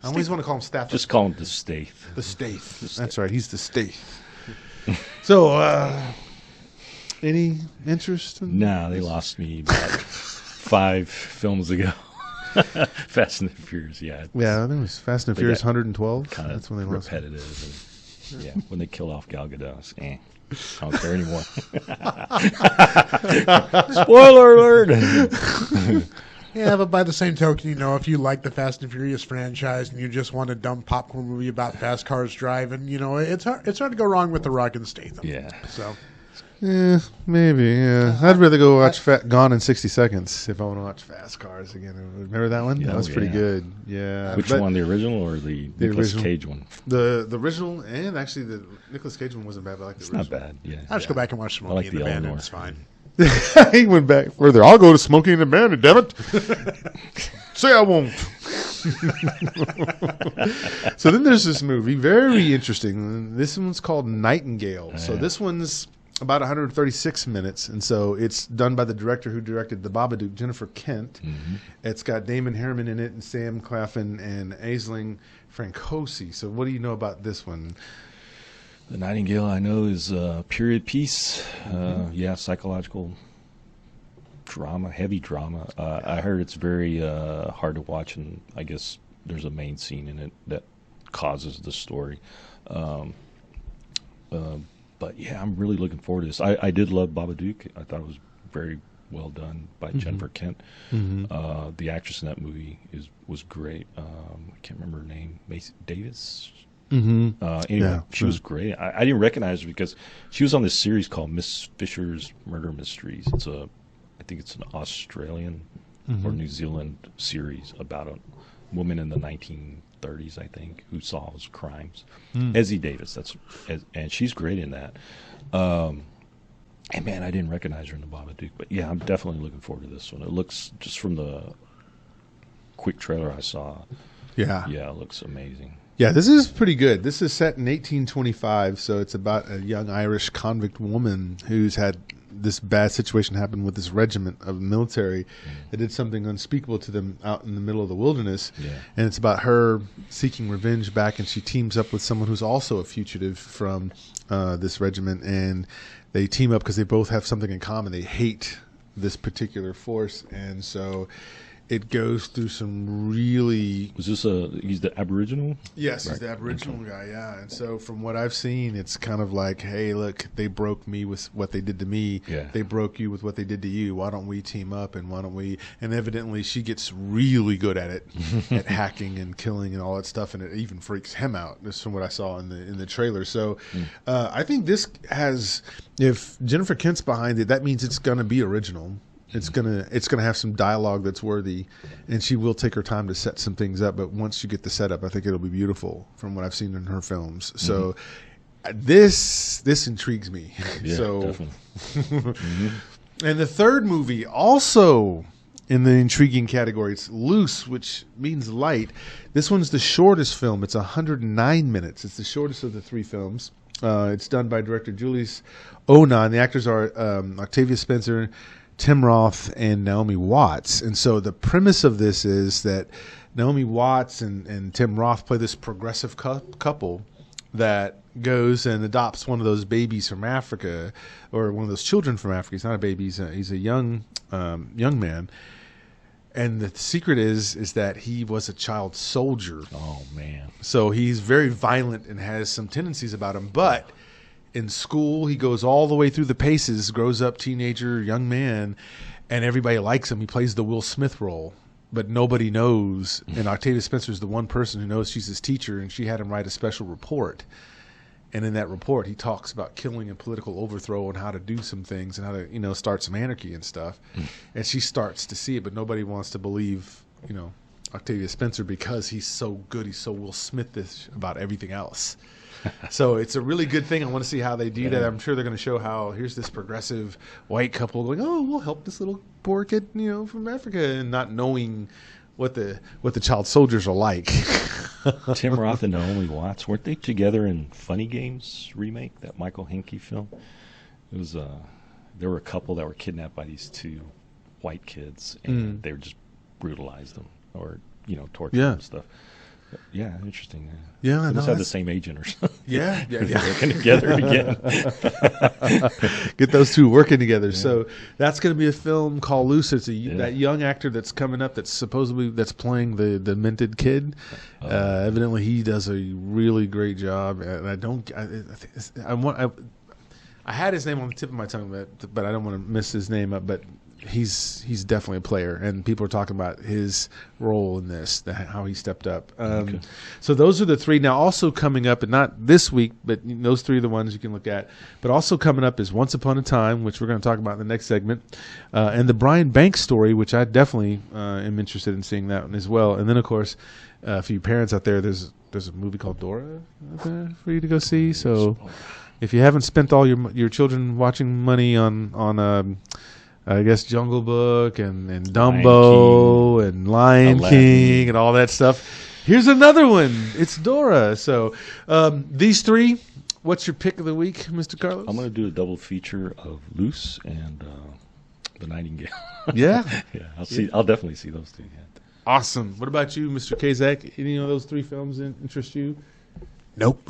I always want to call him Statham. Just call him the Stath. The Stath. That's right. He's the Stath. So, any interest? No, they lost me about 5 films ago. Fast and the Furious, yeah. Yeah, I think it was Fast and the Furious 112. That's when they lost. Repetitive. Yeah, when they kill off Gal Gadot, I don't care anymore. Spoiler alert! Yeah, but by the same token, if you like the Fast and Furious franchise and you just want a dumb popcorn movie about fast cars driving, it's hard to go wrong with The Rock and Statham. Yeah. So. Yeah, maybe. Yeah, I'd rather go watch Gone in 60 Seconds if I want to watch Fast Cars again. Remember that one? That was pretty good. Yeah. Which one, the original or the Nicolas Cage one? The original, and actually the Nicolas Cage one wasn't bad, but I like the original. It's not bad. Yeah. I'll just go back and watch Smokey and the Bandit. It's fine. He went back further. I'll go to Smokey and the Bandit, damn it. Say I won't. So then there's this movie, very interesting. This one's called Nightingale. So this one's about 136 minutes, and so it's done by the director who directed The Babadook, Jennifer Kent. Mm-hmm. It's got Damon Herman in it, and Sam Claflin, and Aisling Francosi. So what do you know about this one? The Nightingale, I know, is period piece. Psychological drama, heavy drama. I heard it's very hard to watch, and I guess there's a main scene in it that causes the story. But yeah, I'm really looking forward to this. I did love Babadook. I thought it was very well done by Jennifer Kent. Mm-hmm. The actress in that movie was great. I can't remember her name. Macy Davis. Mm-hmm. Anyway, she was great. I didn't recognize her because she was on this series called Miss Fisher's Murder Mysteries. I think it's an Australian or New Zealand series about a woman in the 1930s, I think, who solves crimes. Ezzie Davis, and she's great in that. And man, I didn't recognize her in the Babadook, but yeah, I'm definitely looking forward to this one. It looks, just from the quick trailer I saw, it looks amazing. Yeah, this is pretty good. This is set in 1825, so it's about a young Irish convict woman who's had this bad situation happen with this regiment of military that did something unspeakable to them out in the middle of the wilderness. Yeah. And it's about her seeking revenge back, and she teams up with someone who's also a fugitive from this regiment, and they team up because they both have something in common. They hate this particular force, and so it goes through some really... Was this he's the Aboriginal? Yes, he's the Aboriginal guy, yeah. And so from what I've seen, it's kind of like, hey, look, they broke me with what they did to me. Yeah. They broke you with what they did to you. Why don't we team up, and why don't we... And evidently she gets really good at it, at hacking and killing and all that stuff, and it even freaks him out. This is from what I saw in the trailer. So I think this has... If Jennifer Kent's behind it, that means it's going to be original. It's gonna have some dialogue that's worthy, and she will take her time to set some things up. But once you get the setup, I think it'll be beautiful from what I've seen in her films. So this intrigues me. Yeah, so definitely. And the third movie, also in the intriguing category, it's Loose, which means light. This one's the shortest film. It's 109 minutes. It's the shortest of the three films. It's done by director Julius Onan. The actors are Octavia Spencer, Tim Roth, and Naomi Watts. And so the premise of this is that Naomi Watts and Tim Roth play this progressive couple that goes and adopts one of those babies from Africa, or one of those children from Africa. He's not a baby. He's a young man. And the secret is that he was a child soldier. Oh, man. So he's very violent and has some tendencies about him. But in school, he goes all the way through the paces, grows up teenager, young man, and everybody likes him. He plays the Will Smith role. But nobody knows. And Octavia Spencer is the one person who knows she's his teacher, and she had him write a special report. And in that report, he talks about killing and political overthrow and how to do some things and how to, start some anarchy and stuff. And she starts to see it, but nobody wants to believe, Octavia Spencer, because he's so good. He's so Will Smith-ish about everything else. So it's a really good thing. I want to see how they do that. I'm sure they're going to show how here's this progressive white couple going, oh, we'll help this little poor kid, from Africa, and not knowing what the child soldiers are like. Tim Roth and Naomi Watts, weren't they together in Funny Games remake, that Michael Hinke film? It was there were a couple that were kidnapped by these two white kids, and they were just brutalized them or tortured them and stuff. Yeah, interesting. Yeah, they must have the same agent or something. Yeah. Working together again. Get those two working together. Yeah. So that's going to be a film called Loose. It's that young actor that's coming up that's playing the demented kid. Evidently, he does a really great job. And I had his name on the tip of my tongue, but I don't want to mess his name up. But he's definitely a player, and people are talking about his role in this, how he stepped up. So those are the three. Now, also coming up, and not this week, but those three are the ones you can look at. But also coming up is Once Upon a Time, which we're going to talk about in the next segment, and the Brian Banks story, which I definitely am interested in seeing that one as well. And then, of course, for you parents out there, there's a movie called Dora out there for you to go see. So if you haven't spent all your children watching money on I guess Jungle Book and Dumbo and Lion King and all that stuff, here's another one. It's Dora. So these three, what's your pick of the week, Mr. Carlos? I'm going to do a double feature of Loose and The Nightingale. Yeah? Yeah, I'll definitely see those two. Yeah. Awesome. What about you, Mr. Kazak? Any of those three films interest you? Nope.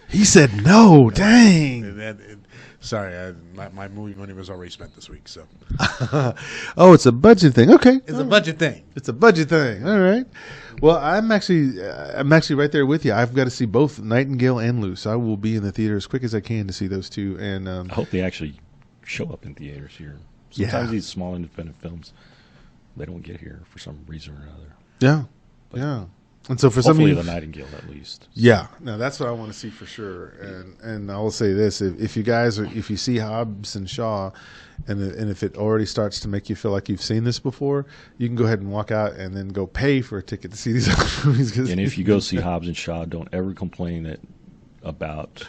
He said no. Dang. Sorry, my movie money was already spent this week. So. Oh, it's a budget thing. Okay, it's a budget thing. It's a budget thing. All right. Well, I'm actually right there with you. I've got to see both Nightingale and Loose. I will be in the theater as quick as I can to see those two. And I hope they actually show up in theaters here. Sometimes these small independent films, they don't get here for some reason or another. Yeah, yeah. And so for some of you, The Nightingale at least. Yeah, no, that's what I want to see for sure. And I will say this: if you see Hobbs and Shaw, and if it already starts to make you feel like you've seen this before, you can go ahead and walk out and then go pay for a ticket to see these other movies. And if you go see Hobbs and Shaw, don't ever complain about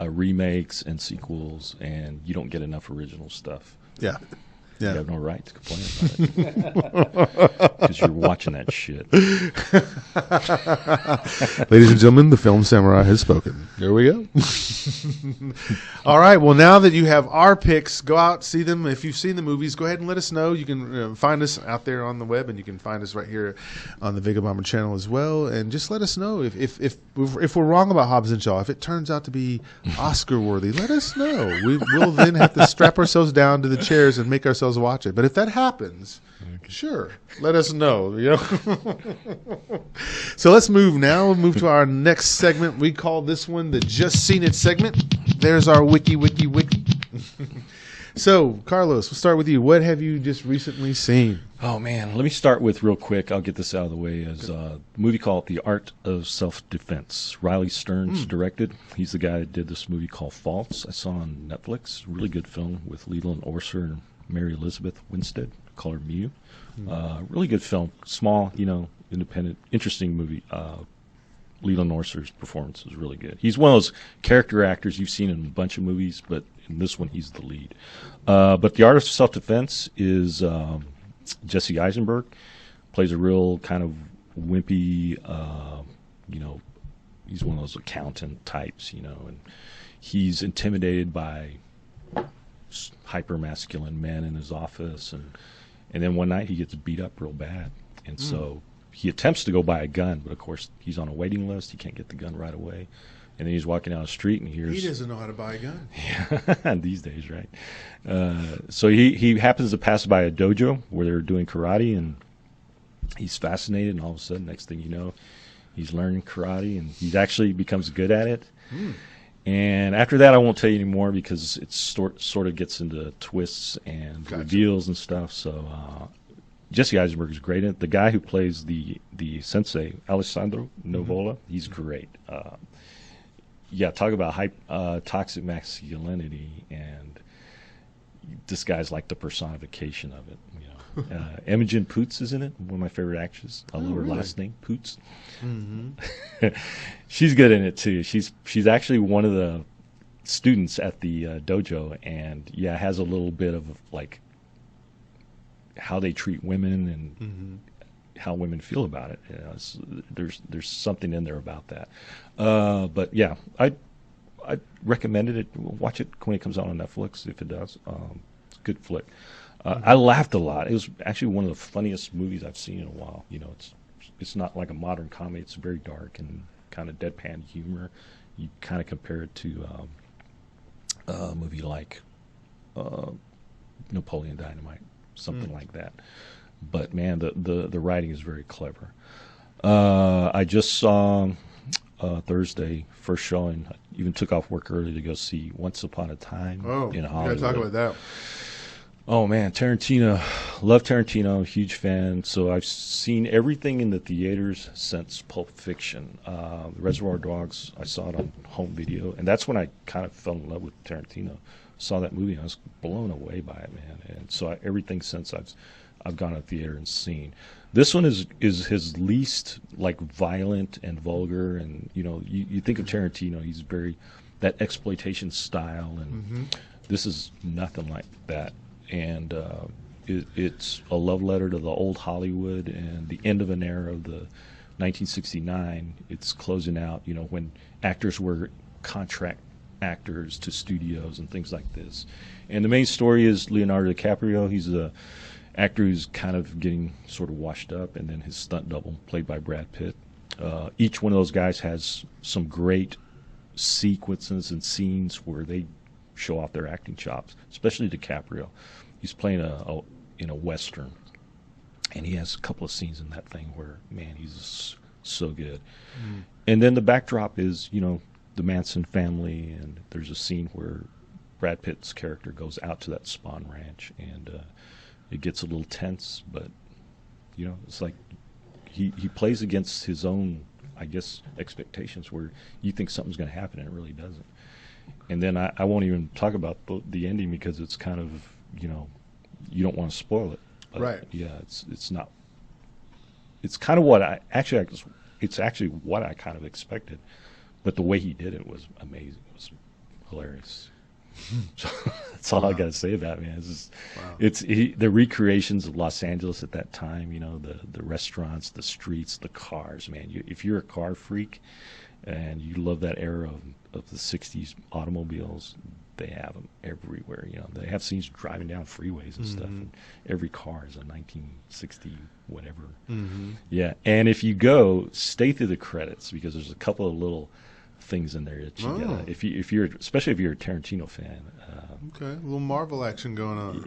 remakes and sequels, and you don't get enough original stuff. Yeah. Yeah. You have no right to complain about it because you're watching that shit. Ladies and gentlemen, the Film Samurai has spoken. There we go. All right. Well, now that you have our picks, go out, see them. If you've seen the movies, go ahead and let us know. You can find us out there on the web, and you can find us right here on the Vegabomber channel as well. And just let us know if we're wrong about Hobbs and Shaw. If it turns out to be Oscar worthy, let us know. We'll then have to strap ourselves down to the chairs and make ourselves watch it. But if that happens, sure, let us know. So let's move now. We'll move to our next segment. We call this one the Just Seen It segment. There's our wiki. So, Carlos, we'll start with you. What have you just recently seen? Oh, man. Let me start with real quick. I'll get this out of the way. Is a movie called The Art of Self-Defense. Riley Stearns directed. He's the guy that did this movie called Faults. I saw on Netflix. Really good film with Leland Orser and Mary Elizabeth Winstead. Call her Mew. Really good film. Small, independent, interesting movie. Leland Orser's performance is really good. He's one of those character actors you've seen in a bunch of movies, but in this one he's the lead. But the artist of self-defense is Jesse Eisenberg. Plays a real kind of wimpy, he's one of those accountant types, and he's intimidated by hyper-masculine men in his office, and then one night he gets beat up real bad, and so he attempts to go buy a gun, but of course he's on a waiting list. He can't get the gun right away, and then he's walking down the street and he hears... He doesn't know how to buy a gun. Yeah, these days, right? So he happens to pass by a dojo where they're doing karate, and he's fascinated, and all of a sudden, next thing you know, he's learning karate, and he actually becomes good at it. And after that, I won't tell you anymore because it sort of gets into twists and reveals and stuff. So Jesse Eisenberg is great in it. The guy who plays the sensei, Alessandro Novola, he's great. Talk about toxic masculinity, and this guy's like the personification of it. Imogen Poots is in it, one of my favorite actors. I love her last name, Poots. She's good in it too. She's actually one of the students at the dojo, and has a little bit of like how they treat women and how women feel about it. There's something in there about that. But yeah, I recommended it. Watch it when it comes out on Netflix if it does. It's a good flick. I laughed a lot. It was actually one of the funniest movies I've seen in a while. It's not like a modern comedy. It's very dark and kind of deadpan humor. You kind of compare it to a movie like Napoleon Dynamite, something like that. But man, the writing is very clever. I just saw Thursday, first showing. I even took off work early to go see Once Upon a Time in Hollywood. You gotta talk about that. Oh man, Tarantino. Love Tarantino, huge fan. So I've seen everything in the theaters since Pulp Fiction. Reservoir Dogs, I saw it on home video, and that's when I kind of fell in love with Tarantino. Saw that movie, and I was blown away by it, man. And so everything since I've gone to the theater and seen. This one is his least like violent and vulgar, and you think of Tarantino, he's very that exploitation style, and this is nothing like that. And it's a love letter to the old Hollywood and the end of an era of the 1969. It's closing out, when actors were contract actors to studios and things like this. And the main story is Leonardo DiCaprio. He's a actor who's kind of getting sort of washed up, and then his stunt double, played by Brad Pitt. Each one of those guys has some great sequences and scenes where they show off their acting chops, especially DiCaprio. He's playing in a Western, and he has a couple of scenes in that thing where, man, he's so good. And then the backdrop is, the Manson family, and there's a scene where Brad Pitt's character goes out to that Spawn Ranch, and it gets a little tense, but, it's like he plays against his own, I guess, expectations where you think something's going to happen and it really doesn't. And then I won't even talk about the ending because it's kind of, you don't want to spoil it. But right. Yeah, it's not. It's kind of what it's actually what I kind of expected, but the way he did it was amazing. It was hilarious. So that's all I got to say about it, man. It's the recreations of Los Angeles at that time. The restaurants, the streets, the cars. Man, if you're a car freak and you love that era of the 60s automobiles, they have them everywhere. They have scenes driving down freeways and stuff, and every car is a 1960 whatever. Yeah, and if you go, stay through the credits because there's a couple of little things in there that you gotta, if you're especially if you're a Tarantino fan. Okay, a little Marvel action going on.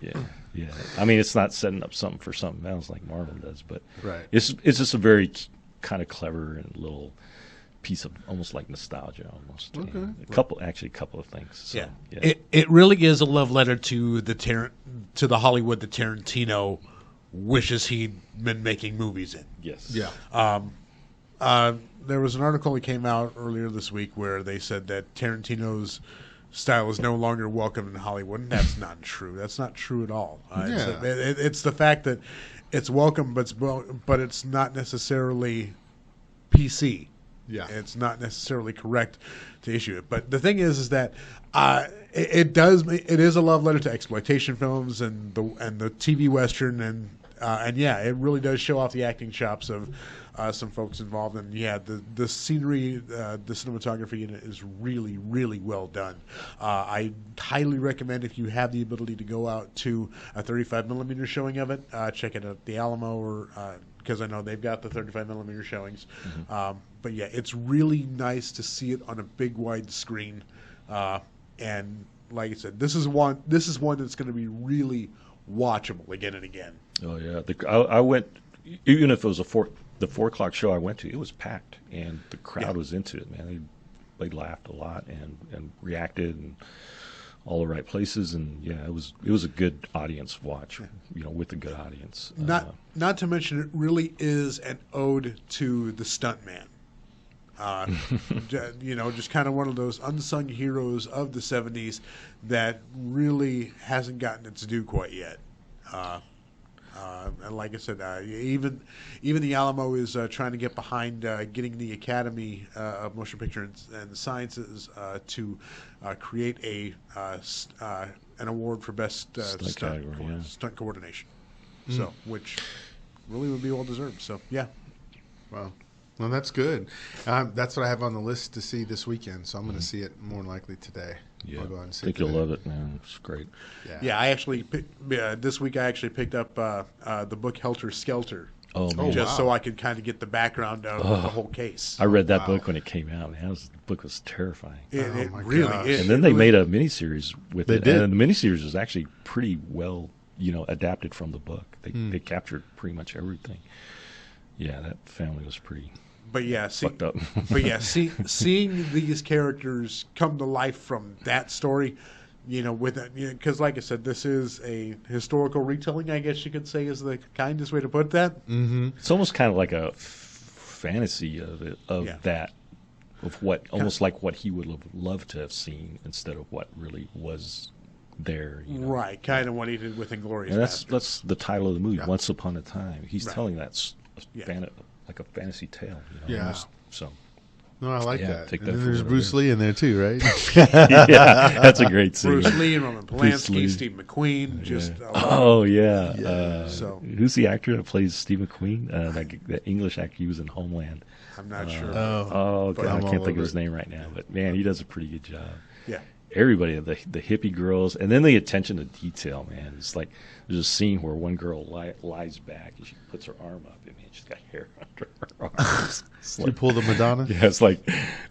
Yeah. I mean, it's not setting up something for something else like Marvel does, but right. It's just a very kind of clever and little piece of almost like nostalgia almost. Okay. A couple of things. So, yeah. It really is a love letter to the Hollywood that Tarantino wishes he'd been making movies in. Yes. Yeah. There was an article that came out earlier this week where they said that Tarantino's style is no longer welcome in Hollywood, and that's not true. That's not true at all. It's the fact that it's welcome, but it's not necessarily PC. Yeah, it's not necessarily correct to issue it. But the thing is that it is a love letter to exploitation films and the TV Western, and yeah, it really does show off the acting chops of some folks involved. And yeah, the scenery, the cinematography in it is really, really well done. I highly recommend, if you have the ability to go out to a 35mm showing of it, check it at the Alamo, or because I know they've got the 35mm showings. Mm-hmm. But yeah, it's really nice to see it on a big wide screen. And like I said, this is one that's going to be really watchable again and again. Oh yeah, I went, even if it was the 4:00 show I went to, it was packed, and the crowd was into it. Man, they laughed a lot and reacted and all the right places, and yeah, it was a good audience watch. With a good audience. Not to mention, it really is an ode to the stuntman. Just kind of one of those unsung heroes of the 70s that really hasn't gotten its due quite yet. And like I said, even the Alamo is trying to get behind getting the Academy of Motion Picture and Sciences to create an award for best stunt coordination. So, which really would be well deserved. So, yeah. Wow. Well, that's good. That's what I have on the list to see this weekend, so I'm going to see it more than likely today. Yeah, I'll go and see I think you'll love it, man. It's great. Yeah, I actually this week I actually picked up the book Helter Skelter. Oh, man. Just so I could kind of get the background of the whole case. I read that book when it came out. Man, the book was terrifying. It really is. And then they made a miniseries with it. And the miniseries was actually pretty well, adapted from the book. They captured pretty much everything. Yeah, that family was pretty fucked up. But yeah, seeing these characters come to life from that story, because like I said, this is a historical retelling, I guess you could say, is the kindest way to put that. Mm-hmm. It's almost kind of like a fantasy of what, almost like what he would have loved to have seen instead of what really was there. Right, kind of what he did with Inglourious. And that's the title of the movie, Once Upon a Time. He's telling that like a fantasy tale. So. No, I like that. Take and that there's Bruce Lee in there too, right? Yeah, that's a great scene. Bruce Lee and Roman Polanski, Steve McQueen. Who's the actor that plays Steve McQueen? That English actor, he was in Homeland. I'm not sure. God, I can't think of his name right now. But man, he does a pretty good job. Yeah. Everybody, the hippie girls, and then the attention to detail, man. It's like there's a scene where one girl lies back and she puts her arm up, and man, she's got hair under her arms. You pull the Madonna? Yeah, it's like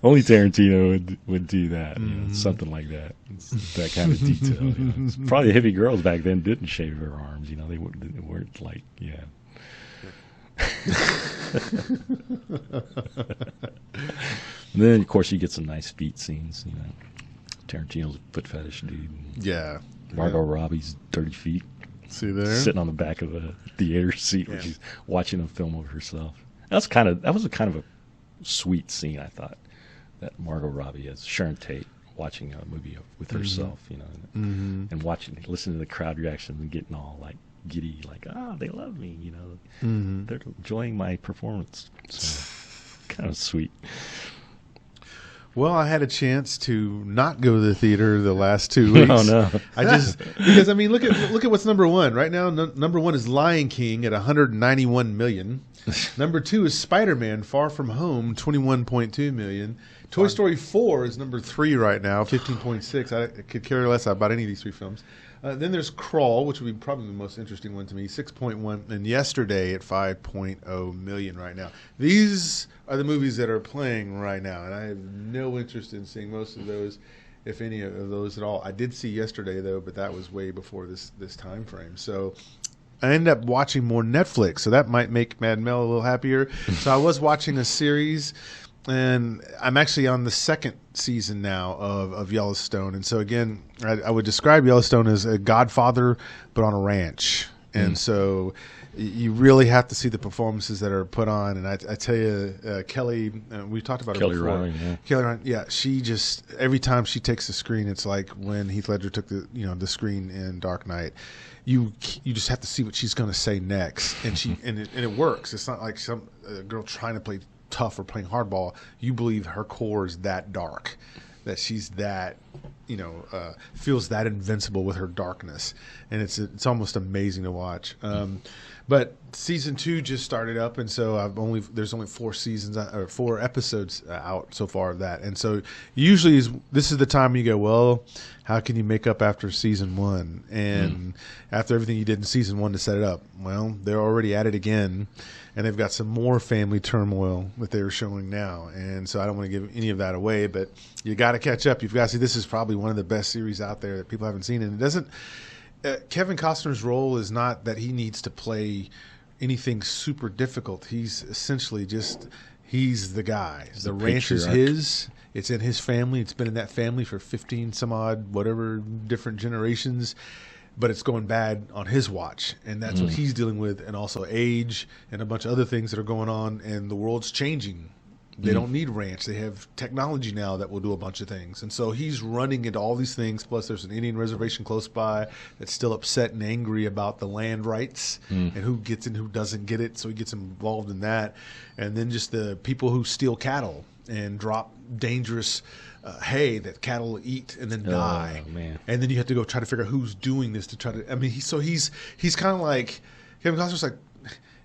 only Tarantino would do that. Something like that. It's that kind of detail. It's probably the hippie girls back then didn't shave their arms. They weren't like, And then of course you get some nice feet scenes. Tarantino's a foot fetish dude. Yeah. Margot Robbie's dirty feet. See there? Sitting on the back of a theater seat where she's watching a film of herself. That was kind of a sweet scene, I thought. That Margot Robbie as Sharon Tate watching a movie with herself, and listening to the crowd reaction and getting all like giddy, like, they love me, they're enjoying my performance. So kind of sweet. Well, I had a chance to not go to the theater the last 2 weeks. Oh no! Because look at what's number one right now. Number one is Lion King at 191 million. Number two is Spider-Man: Far From Home, 21.2 million. Toy Story 4 is number 3 right now, 15.6. I could care less about any of these 3 films. Then there's Crawl, which would be probably the most interesting one to me, 6.1, and Yesterday at 5.0 million right now. These are the movies that are playing right now, and I have no interest in seeing most of those, if any of those at all. I did see Yesterday, though, but that was way before this time frame. So I ended up watching more Netflix, so that might make Mad Mel a little happier. So I was watching a series, and I'm actually on the second season now of Yellowstone. And so, again, I would describe Yellowstone as a Godfather, but on a ranch. And so you really have to see the performances that are put on. And I tell you, Kelly, we talked about her before. Kelly Ryan, yeah, she just, every time she takes the screen, it's like when Heath Ledger took the screen in Dark Knight. You just have to see what she's going to say next, and it works. It's not like some girl trying to play tough or playing hardball. You believe her core is that dark, that she's that, feels that invincible with her darkness, and it's almost amazing to watch. But season 2 just started up, and so there's only 4 episodes out so far of that, and so usually this is the time you go, well, how can you make up after season 1 and after everything you did in season 1 to set it up? Well, they're already at it again, and they've got some more family turmoil that they're showing now, and so I don't want to give any of that away, but you got to catch up. You've got to see. This is probably one of the best series out there that people haven't seen, and it doesn't. Kevin Costner's role is not that he needs to play anything super difficult. He's essentially he's the guy. The ranch is his. It's in his family. It's been in that family for 15 some odd, whatever, different generations. But it's going bad on his watch. And that's what he's dealing with. And also age and a bunch of other things that are going on. And the world's changing. They don't need ranch. They have technology now that will do a bunch of things. And so he's running into all these things. Plus, there's an Indian reservation close by that's still upset and angry about the land rights and who gets it and who doesn't get it. So he gets involved in that. And then just the people who steal cattle and drop dangerous hay that cattle eat and then die. Man. And then you have to go try to figure out who's doing this to try to. I mean, he's kind of like Kevin Costner's like.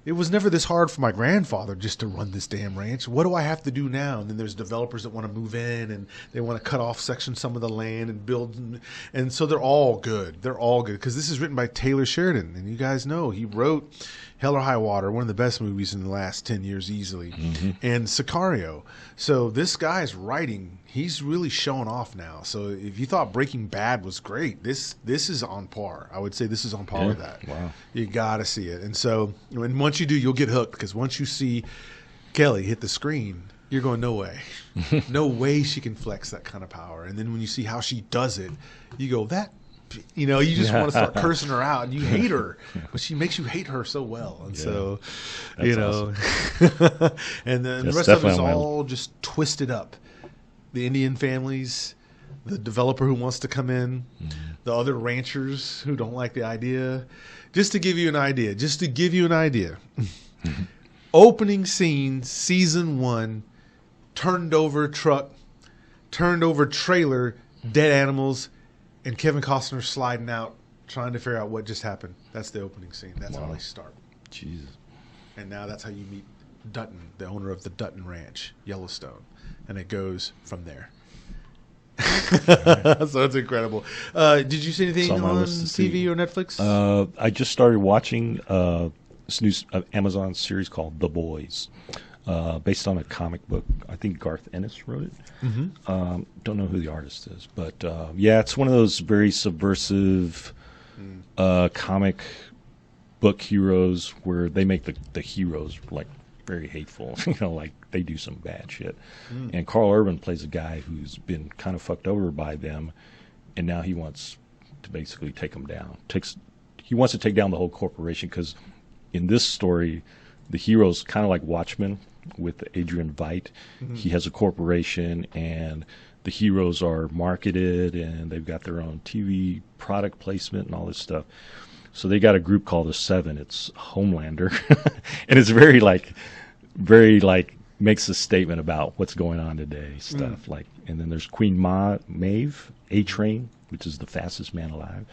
It was never this hard for my grandfather just to run this damn ranch. What do I have to do now? And then there's developers that want to move in and they want to cut off some of the land and build. And so they're all good. They're all good because this is written by Taylor Sheridan. And you guys know he wrote Hell or High Water, one of the best movies in the last 10 years easily, and Sicario. So this guy's writing. He's really showing off now. So if you thought Breaking Bad was great, this is on par. I would say this is on par with that. Wow. You got to see it. And so once you do, you'll get hooked because once you see Kelly hit the screen, you're going, no way. No way she can flex that kind of power. And then when you see how she does it, you go, you just want to start cursing her out, and you hate her, but she makes you hate her so well. And so, awesome. And then the rest of it is all just twisted up. The Indian families, the developer who wants to come in, the other ranchers who don't like the idea. Just to give you an idea. Opening scene, season 1, turned over truck, turned over trailer, dead animals, and Kevin Costner sliding out, trying to figure out what just happened. That's the opening scene. That's how they start. Jesus. And now that's how you meet Dutton, the owner of the Dutton Ranch, Yellowstone. And it goes from there. So it's incredible. Did you see anything on TV or Netflix? I just started watching this new Amazon series called The Boys. Based on a comic book. I think Garth Ennis wrote it. Don't know who the artist is, but it's one of those very subversive comic book heroes where they make the heroes like very hateful. Like they do some bad shit. And Carl Urban plays a guy who's been kind of fucked over by them, and now he wants to basically take them down. He wants to take down the whole corporation because in this story, the hero's kind of like Watchmen with Adrian Veidt. He has a corporation, and the heroes are marketed, and they've got their own TV product placement and all this stuff. So they got a group called the Seven. It's Homelander, and it's very makes a statement about what's going on today, stuff like. And then there's Queen Maeve, A-Train, which is the fastest man alive.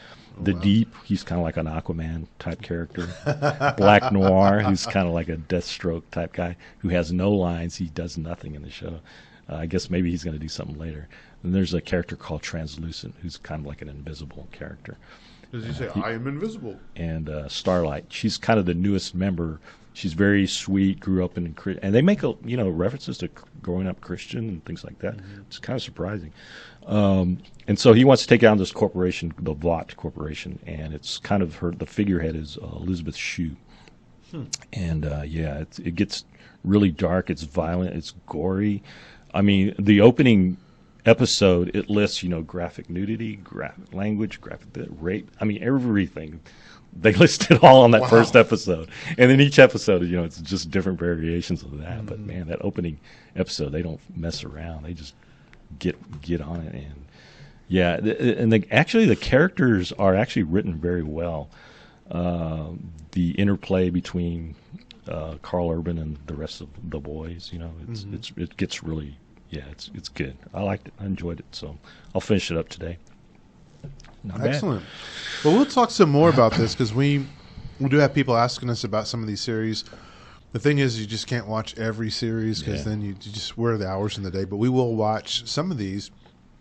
Deep, he's kind of like an Aquaman type character. Black Noir, who's kind of like a Deathstroke type guy who has no lines. He does nothing in the show. I guess maybe he's going to do something later. And there's a character called Translucent, who's kind of like an invisible character. Does he say, I am invisible? And Starlight, she's kind of the newest member. She's very sweet, grew up in, and they make references to growing up Christian and things like that. It's kind of surprising. And so he wants to take down this corporation, the Vought Corporation, and it's kind of the figurehead is Elizabeth Shue. And it gets really dark. It's violent. It's gory. I mean, the opening episode, it lists, graphic nudity, graphic language, graphic rape. I mean, everything. They list it all on that first episode. And then each episode, it's just different variations of that. But, man, that opening episode, they don't mess around. They just get on it. And, actually, the characters are actually written very well. The interplay between Carl Urban and the rest of the boys. You know, it gets really, it's good. I liked it. I enjoyed it. So I'll finish it up today. Not Excellent. Bad. Well, we'll talk some more about this because we do have people asking us about some of these series. The thing is, you just can't watch every series because then you just wear the hours in the day. But we will watch some of these,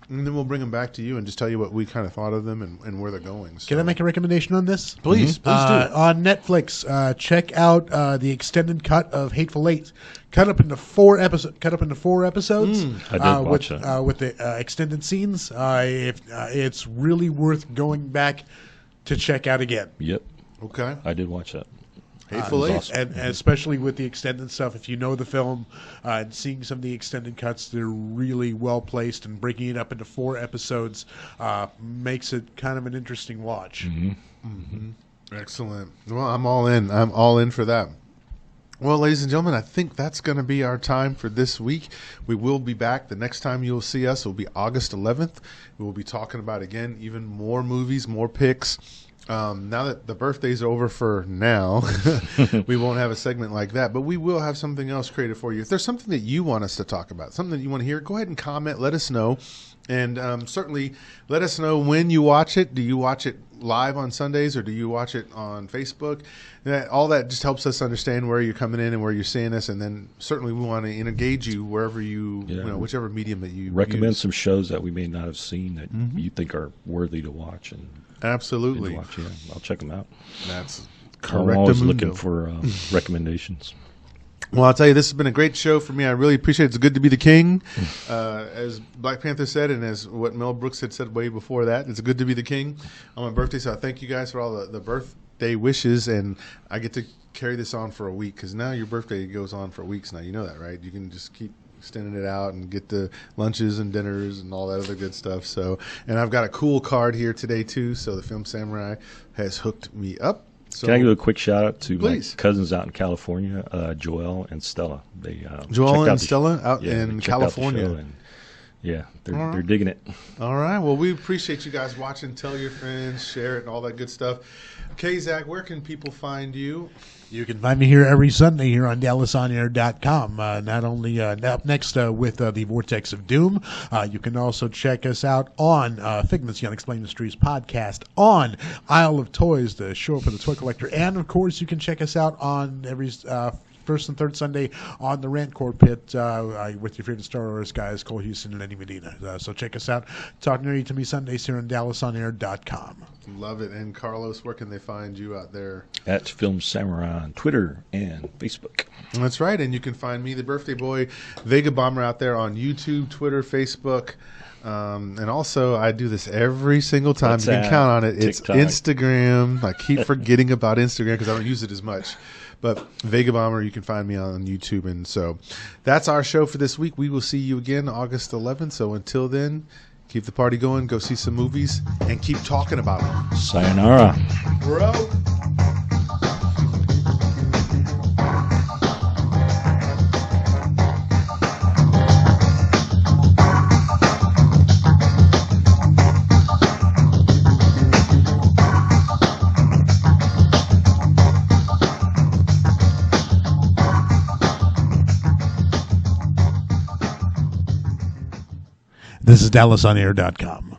and then we'll bring them back to you and just tell you what we kind of thought of them and where they're going. So. Can I make a recommendation on this? Please, please do. On Netflix, check out the extended cut of Hateful Eight, cut up into 4 episodes. I did watch that. With the extended scenes. It's really worth going back to check out again. Yep. Okay. I did watch that. Hateful Eight. Awesome. And especially with the extended stuff, if you know the film and seeing some of the extended cuts, they're really well placed, and breaking it up into 4 episodes makes it kind of an interesting watch. Excellent. Well, I'm all in. I'm all in for that. Well, ladies and gentlemen, I think that's going to be our time for this week. We will be back. The next time you'll see us will be August 11th. We will be talking about, again, even more movies, more picks. Now that the birthday's over for now, we won't have a segment like that, but we will have something else created for you. If there's something that you want us to talk about, something that you want to hear, go ahead and comment. Let us know. And certainly let us know when you watch it. Do you watch it live on Sundays or do you watch it on Facebook? All that just helps us understand where you're coming in and where you're seeing us. And then certainly we want to engage you wherever you know, whichever medium that you recommend use. some shows that we may not have seen that you think are worthy to watch. And absolutely. I'll check them out. That's correct. I'm always looking for recommendations. Well, I'll tell you, this has been a great show for me. I really appreciate it. It's good to be the king. As Black Panther said, and as what Mel Brooks had said way before that, it's good to be the king on my birthday. So I thank you guys for all the birthday wishes, and I get to carry this on for a week because now your birthday goes on for weeks now. You know that, right? You can just keep extending it out and get the lunches and dinners and all that other good stuff. So, and I've got a cool card here today too. So the Film Samurai has hooked me up. So, can I give a quick shout out to my cousins out in California, Joel and Stella? They Joel and Stella out in California. And, they're digging it. All right. Well, we appreciate you guys watching. Tell your friends, share it, and all that good stuff. Okay, Zach, where can people find you? You can find me here every Sunday here on DallasOnAir.com. Not only up next with the Vortex of Doom, you can also check us out on Figments, the Unexplained Mysteries podcast, on Isle of Toys, the show for the toy collector, and of course you can check us out on every first and third Sunday on the Rant Core Pit with your favorite Star Wars guys, Cole Houston and Eddie Medina. So check us out. Talk nerdy to me Sundays here on DallasOnAir.com. Love it. And Carlos, where can they find you out there? At Film Samurai on Twitter and Facebook. That's right. And you can find me, the birthday boy, Vegabomber, out there on YouTube, Twitter, Facebook. And also, I do this every single time. You can count on it. TikTok. It's Instagram. I keep forgetting about Instagram because I don't use it as much. But Vegabomber, you can find me on YouTube. And so that's our show for this week. We will see you again August 11th. So until then, keep the party going, go see some movies, and keep talking about them. Sayonara. Bro. This is DallasOnAir.com.